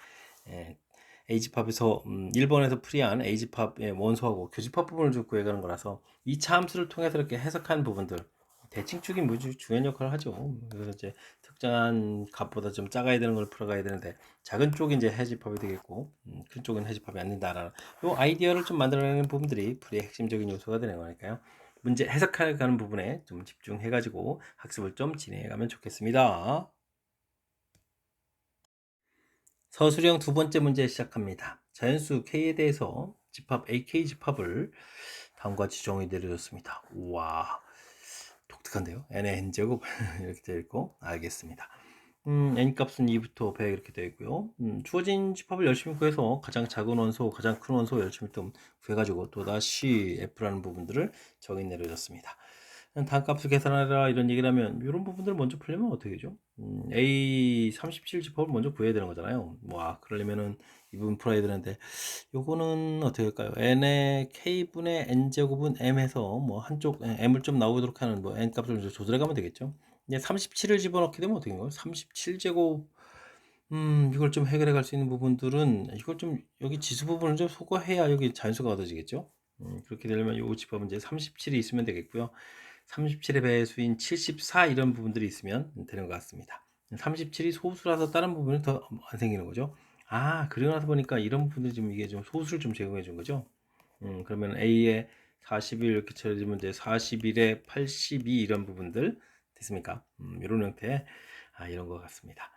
A집합에서 1번에서 풀이한 A집합의 원소하고 교집합 부분을 좀 구해가는 거라서 2차 함수를 통해서 이렇게 해석한 부분들 대칭축이 무지 중요한 역할을 하죠. 그래서 이제 특정한 값보다 좀 작아야 되는 걸 풀어가야 되는데 작은 쪽이 이제 해집합이 되겠고 큰 쪽은 해집합이 안 된다라는 요 아이디어를 좀 만들어내는 부분들이 풀이의 핵심적인 요소가 되는 거니까요. 문제 해석하는 부분에 좀 집중해가지고 학습을 좀 진행해가면 좋겠습니다. 서술형 두 번째 문제 시작합니다. 자연수 K에 대해서 집합 AK 집합을 다음과 같이 정의 내려졌습니다. 우와, 독특한데요. n의 n제곱 이렇게 되어 있고 알겠습니다. n 값은 2부터 100 이렇게 되어 있고요. 주어진 집합을 열심히 구해서 가장 작은 원소, 가장 큰 원소 열심히 좀 구해가지고 또다시 f라는 부분들을 정의 내려졌습니다. 단값을 계산하라 이런 얘기를 하면 이런 부분들을 먼저 풀려면 어떻게 되죠? A 37 집합을 먼저 구해야 되는 거잖아요. 그러려면은 이 부분 풀어야 되는데 요거는 어떻게 할까요? n의 k분의 n제곱은 m해서 한쪽 m을 좀 나오도록 하는 n 값을 이제 조절해 가면 되겠죠. 이제 37을 집어넣게 되면 어떻게 되는 거예요? 37제곱 이걸 좀 해결해 갈 수 있는 부분들은 이걸 좀 여기 지수 부분을 좀 소거해야 여기 자연수가 얻어지겠죠. 그렇게 되려면 요 집합은 이제 37이 있으면 되겠고요. 37의 배수인 74 이런 부분들이 있으면 되는 것 같습니다. 37이 소수라서 다른 부분은 더 안 생기는 거죠. 그리고 나서 보니까 이런 부분들이 좀 이게 좀 소수를 좀 제공해 준 거죠. 그러면 A에 41 이렇게 처리되면 이제 41에 82 이런 부분들 됐습니까? 이런 형태 이런 것 같습니다.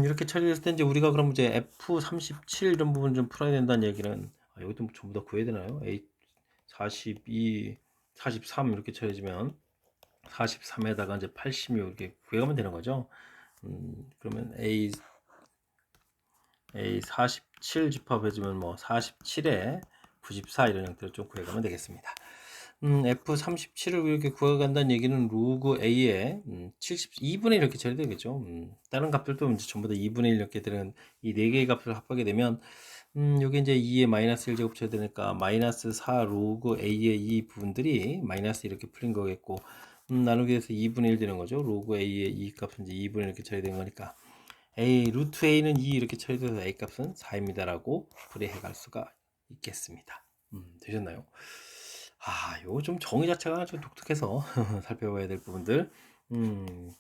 이렇게 처리됐을 때 이제 우리가 그럼 이제 F37 이런 부분 좀 풀어야 된다는 얘기는 여기도 전부 다 구해야 되나요? A 42, 43 이렇게 처리되면 43에다가 이제 86 이렇게 구해가면 되는 거죠. 그러면 A 47 집합해주면 47에 94 이런 형태로 좀 구해가면 되겠습니다. F37을 이렇게 구해간다는 얘기는 로그 A에 72분의 1 이렇게 처리되겠죠. 다른 값들도 이제 전부 다 2분의 1 이렇게 되는 이 네 개의 값을 합하게 되면 요게 이제 2의 마이너스 1제곱 쳐야 되니까 마이너스 4 로그 A의 이 부분들이 마이너스 이렇게 풀린 거겠고 나누기 해서 2분의 1 되는 거죠. 로그 A의 이 값은 이제 2분의 1 이렇게 처리된 거니까 A 루트 A는 2 이렇게 처리돼서 A 값은 4입니다라고 풀이해 갈 수가 있겠습니다. 되셨나요? 요거 좀 정의 자체가 좀 독특해서 살펴봐야 될 부분들.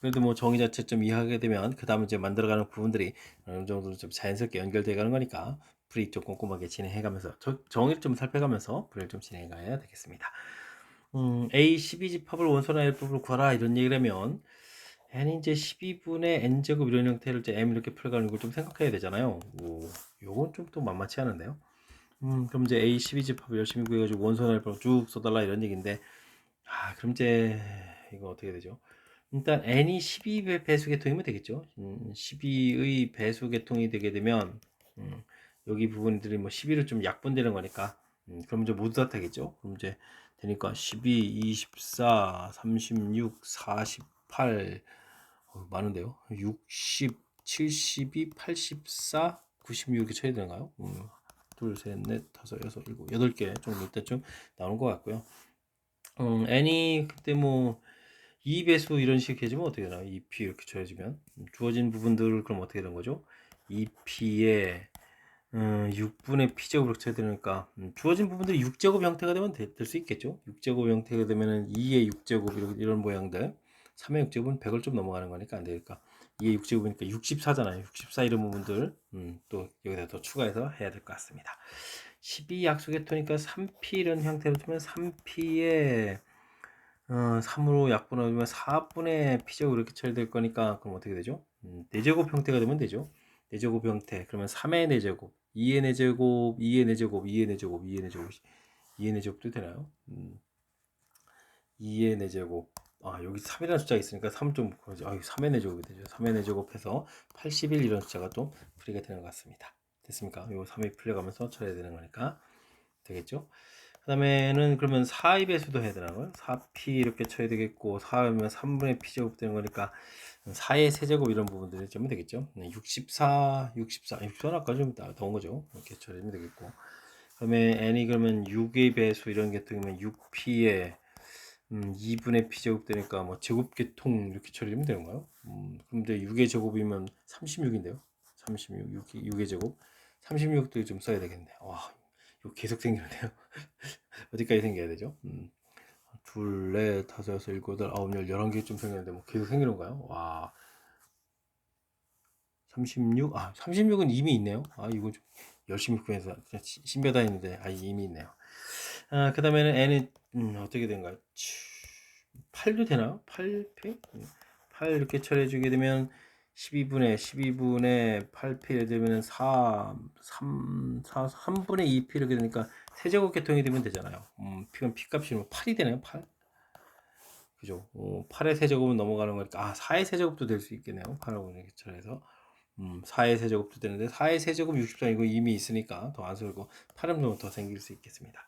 그래도 정의 자체 좀 이해하게 되면 그 다음에 이제 만들어가는 부분들이 어느 정도 좀 자연스럽게 연결돼 가는 거니까 풀이 좀 꼼꼼하게 진행해 가면서 정의를 좀 살펴가면서 풀이를 좀 진행해 가야 되겠습니다. A 12집합을 원소나 L법으로 구하라 이런 얘기를 하면 n이 이제 12분의 n제곱 이런 형태를 이제 m 이렇게 풀어가는 걸 좀 생각해야 되잖아요. 요건 좀 또 만만치 않은데요. 그럼 이제 A 12집합을 열심히 구해가지고 원소나 L법으로 쭉 써달라 이런 얘기인데 그럼 이제 이거 어떻게 되죠? 일단 n이 12의 배수 계통이면 되겠죠. 12의 배수 계통이 되게 되면 여기 부분들이 12를 좀 약분되는 거니까 그럼 이제 모두 다 되겠죠. 그럼 이제 되니까 12, 24, 36, 48 많은데요. 60, 72, 84, 96 이렇게 쳐야 되나요? 둘, 셋, 넷, 다섯, 여섯, 일곱, 여덟 개 정도 이때쯤 나오는 것 같고요. n이 그때 2배수 이런 식으로 해주면 어떻게 되나? 2p 이렇게 쳐야지면 주어진 부분들을 그럼 어떻게 되는 거죠? 2p에 6분의 p제곱으로 쳐야 되니까 주어진 부분들이 6제곱 형태가 되면 될 수 있겠죠? 6제곱 형태가 되면은 2의 6제곱 이런 모양들 3의 6제곱은 100을 좀 넘어가는 거니까 안 되니까 2의 6제곱이니까 64잖아요. 64 이런 부분들 또 여기다 더 추가해서 해야 될 것 같습니다. 12 약수계토니까 3p 이런 형태로 되면 3p에 3으로 약분하면 4분의 p제곱 이렇게 처리될 거니까 그럼 어떻게 되죠? 4제곱 형태가 되면 되죠. 4제곱 형태 그러면 3의 4제곱 2의 4제곱 2의 4제곱 2의 4제곱 2의 4제곱 2의 4제곱도 되나요? 2의 4제곱 여기 3이라는 숫자가 있으니까 3 좀 3의 4제곱이 되죠. 3의 4제곱 해서 81 이런 숫자가 또 풀이가 되는 것 같습니다. 됐습니까? 요 3이 풀려가면서 처리해야 되는 거니까 되겠죠? 그 다음에는 그러면 4의 배수도 해야 되나요? 4p 이렇게 쳐야 되겠고 4면 3분의 p제곱 되는 거니까 4의 세제곱 이런 부분들이 좀 되겠죠. 64, 64는 아까 좀 더운 거죠. 이렇게 처리하면 되겠고 그다음에 n이 그러면 6의 배수 이런 게 되면 6p에 2분의 p제곱 되니까 제곱계통 이렇게 처리하면 되는가요? 그럼 이제 6의 제곱이면 36인데요. 36, 6의 제곱 36도 좀 써야 되겠네. 이거 계속 생기는데요. 어디까지 생겨야 되죠? 둘, 넷, 다섯, 여섯, 일곱, 여덟, 아홉, 열, 11개쯤 생겼는데 계속 생기는가요? 36? 36은 이미 있네요. 이거 좀 열심히 구해서 신배다 했는데 이미 있네요. 그 다음에는 n은 어떻게 된가요? 8도 되나요? 8p? 8 이렇게 처리해주게 되면 12분의 8p 되면 3분의 2p 이렇게 되니까 세제곱 계통이 되면 되잖아요. p가 p값이 8이 되나요? 8? 그죠? 8의 세제곱은 넘어가는 거니까 4의 세제곱도 될 수 있겠네요. 8하고 이렇게 처리해서 4의 세제곱도 되는데 4의 세제곱 64 이거 이미 있으니까 더 안 쓰고 8은 더 생길 수 있겠습니다.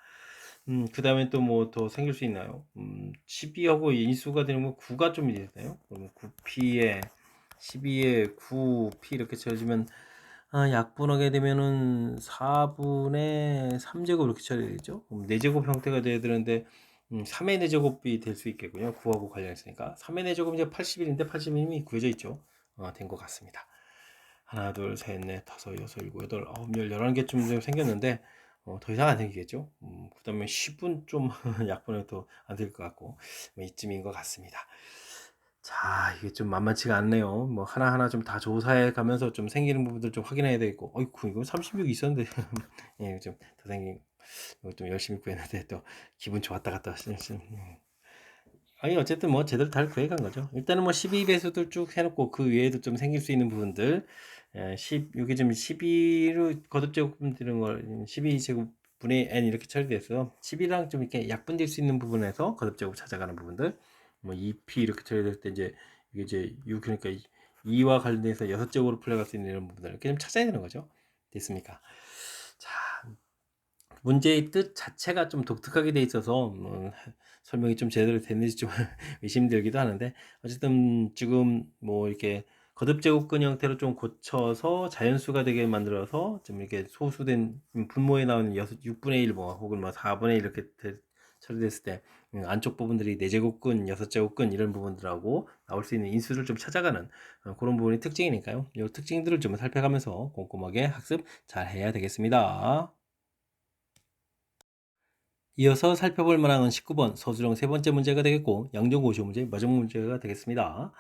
그 다음에 또 뭐 더 생길 수 있나요? 12하고 인수가 되면 9가 좀 되나요? 그러면 9p에 12에 9p 이렇게 쳐지면 약분하게 되면은 4분의 3제곱 이렇게 쳐야 되겠죠? 그럼 4제곱 형태가 돼야 되는데 3의 4제곱이 될 수 있겠군요. 9하고 관련했으니까 3의 4제곱 이제 81인데 81이 구해져 있죠. 된 것 같습니다. 하나, 둘, 셋, 넷, 다섯, 여섯, 일곱, 여덟, 아홉, 열, 11개쯤 생겼는데 더 이상 안 생기겠죠. 그 다음에 10은 좀 약분은 또 안 될 것 같고 뭐 이쯤인 것 같습니다. 자, 이게 좀 만만치가 않네요. 뭐 하나하나 좀 다 조사해 가면서 좀 생기는 부분들 좀 확인해야 되겠고, 어이구, 이거 36 있었는데, 예, 좀 더 생긴, 이거 좀 열심히 구했는데 또 기분 좋았다 갔다 아니, 어쨌든 뭐 제대로 잘 구해간 거죠. 일단은 뭐 12배수들 쭉 해놓고 그 외에도 좀 생길 수 있는 부분들, 여기 좀 12로 거듭제곱 드는 걸 12제곱분의 n 이렇게 처리돼서 10이랑 좀 이렇게 약분될 수 있는 부분에서 거듭제곱 찾아가는 부분들, 뭐 2p 이렇게 처리될 때 이제 이게 이제 6 그러니까 2와 관련돼서 6제곱으로 풀려갈 수 있는 이런 부분들 이렇게 좀 찾아야 되는 거죠. 됐습니까? 자, 문제의 뜻 자체가 좀 독특하게 돼 있어서 설명이 좀 제대로 됐는지 좀 의심들기도 하는데 어쨌든 지금 뭐 이렇게 거듭제곱근 형태로 좀 고쳐서 자연수가 되게 만들어서 좀 이렇게 소수된 분모에 나오는 6분의 1 뭐 혹은 뭐 4분의 1 이렇게 처리됐을 때 안쪽 부분들이 4제곱근, 6제곱근 이런 부분들하고 나올 수 있는 인수를 좀 찾아가는 그런 부분이 특징이니까요. 이 특징들을 좀 살펴가면서 꼼꼼하게 학습 잘 해야 되겠습니다. 이어서 살펴볼 만한 19번 서술형 세 번째 문제가 되겠고 양정 고시오 문제 마지막 문제가 되겠습니다.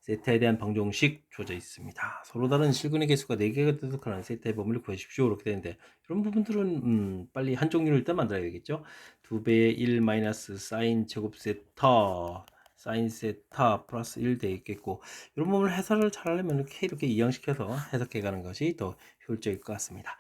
세타에 대한 방정식 주어져 있습니다. 서로 다른 실근의 개수가 4개가 되도록 하는 세타의 범위를 구하십시오. 이렇게 되는데 이런 부분들은 빨리 한 종류를 일단 만들어야 되겠죠. 2배의 1 마이너스 사인 제곱 세타 사인 세타 플러스 1 되겠고 이런 부분을 해설을 잘 하려면 이렇게 이항시켜서 해석해 가는 것이 더 효율적일 것 같습니다.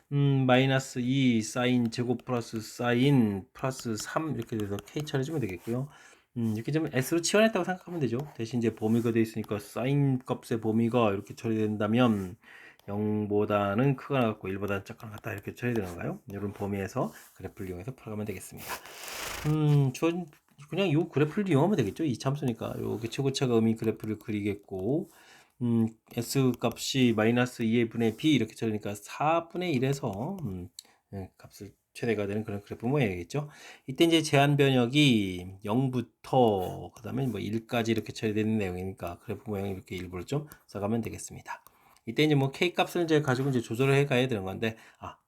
마이너스 2 사인 제곱 플러스 사인 플러스 3 이렇게 돼서 k 처리해주면 되겠고요. 이렇게 좀 s로 치환했다고 생각하면 되죠. 대신 이제 범위가 되어 있으니까 사인 값의 범위가 이렇게 처리된다면 0보다는 크거나 같고 1보다는 작거나 같다 이렇게 처리되는 건가요? 이런 범위에서 그래프를 이용해서 풀어가면 되겠습니다. 그냥 이 그래프를 이용하면 되겠죠. 이 참수니까 이렇게 최고차가 의미 그래프를 그리겠고 S 값이 마이너스 2의 분의 B 이렇게 처리니까 4분의 1에서 값을 최대가 되는 그런 그래프 모양이겠죠. 이때 이제 제한 변역이 0부터 그 다음에 뭐 1까지 이렇게 처리되는 내용이니까 그래프 모양이 이렇게 일부러 좀 써가면 되겠습니다. 이때 이제 뭐 K 값을 이제 가지고 이제 조절을 해 가야 되는 건데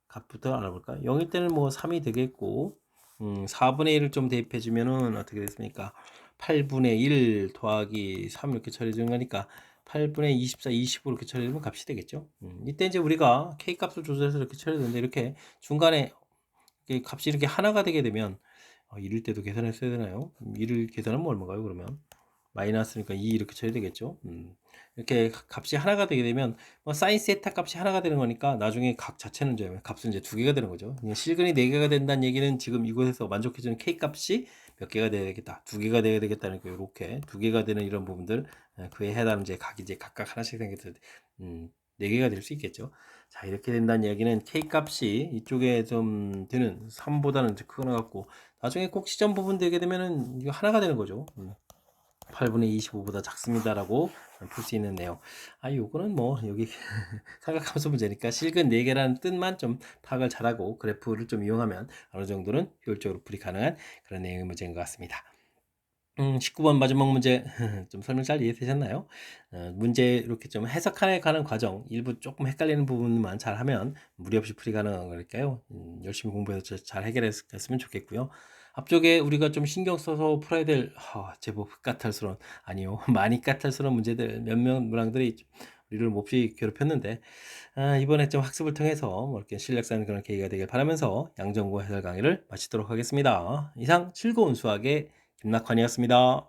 값부터 알아볼까요? 0일 때는 뭐 3이 되겠고 4분의 1을 좀 대입해 주면은 어떻게 됐습니까? 8분의 1 더하기 3 이렇게 처리해 주는 거니까 8분의 24, 25 이렇게 처리되면 값이 되겠죠. 이때 이제 우리가 K 값을 조절해서 이렇게 처리되는데 이렇게 중간에 이렇게 값이 이렇게 하나가 되게 되면 이럴 때도 계산했어야 되나요? 1을 계산하면 얼마인가요? 그러면 마이너스니까 2 이렇게 쳐야 되겠죠. 이렇게 값이 하나가 되게 되면 뭐 사인 세타 값이 하나가 되는 거니까 나중에 각 자체는 이제 값은 이제 2개가 되는 거죠. 실근이 4개가 된다는 얘기는 지금 이곳에서 만족해주는 k 값이 몇 개가 돼야 되겠다, 2개가 돼야 되겠다는 거 이렇게 2개가 되는 이런 부분들 그에 해당하는 이제 각이 이제 각각 하나씩 생겼을 때 4개가 될 수 있겠죠. 자, 이렇게 된다는 얘기는 k 값이 이쪽에 좀 되는 3보다는 크거나 같고 나중에 꼭 시점 부분 되게 되면은 이거 하나가 되는 거죠. 8분의 25보다 작습니다라고 풀 수 있는 내용. 요거는 뭐 여기 삼각함수 문제니까 실근 4개라는 뜻만 좀 파악을 잘하고 그래프를 좀 이용하면 어느 정도는 효율적으로 풀이 가능한 그런 내용의 문제인 것 같습니다. 19번 마지막 문제 좀 설명 잘 이해되셨나요? 문제 이렇게 좀 해석하에 가는 과정 일부 조금 헷갈리는 부분만 잘하면 무리 없이 풀이 가능한 거니까요. 열심히 공부해서 잘 해결했으면 좋겠고요. 앞쪽에 우리가 좀 신경 써서 풀어야 될 제법 까탈스러운 아니요 많이 까탈스러운 문제들 몇몇 문항들이 우리를 몹시 괴롭혔는데 이번에 좀 학습을 통해서 뭐 이렇게 실력 쌓는 그런 계기가 되길 바라면서 양정고 해설 강의를 마치도록 하겠습니다. 이상 즐거운 수학의 김낙환이었습니다.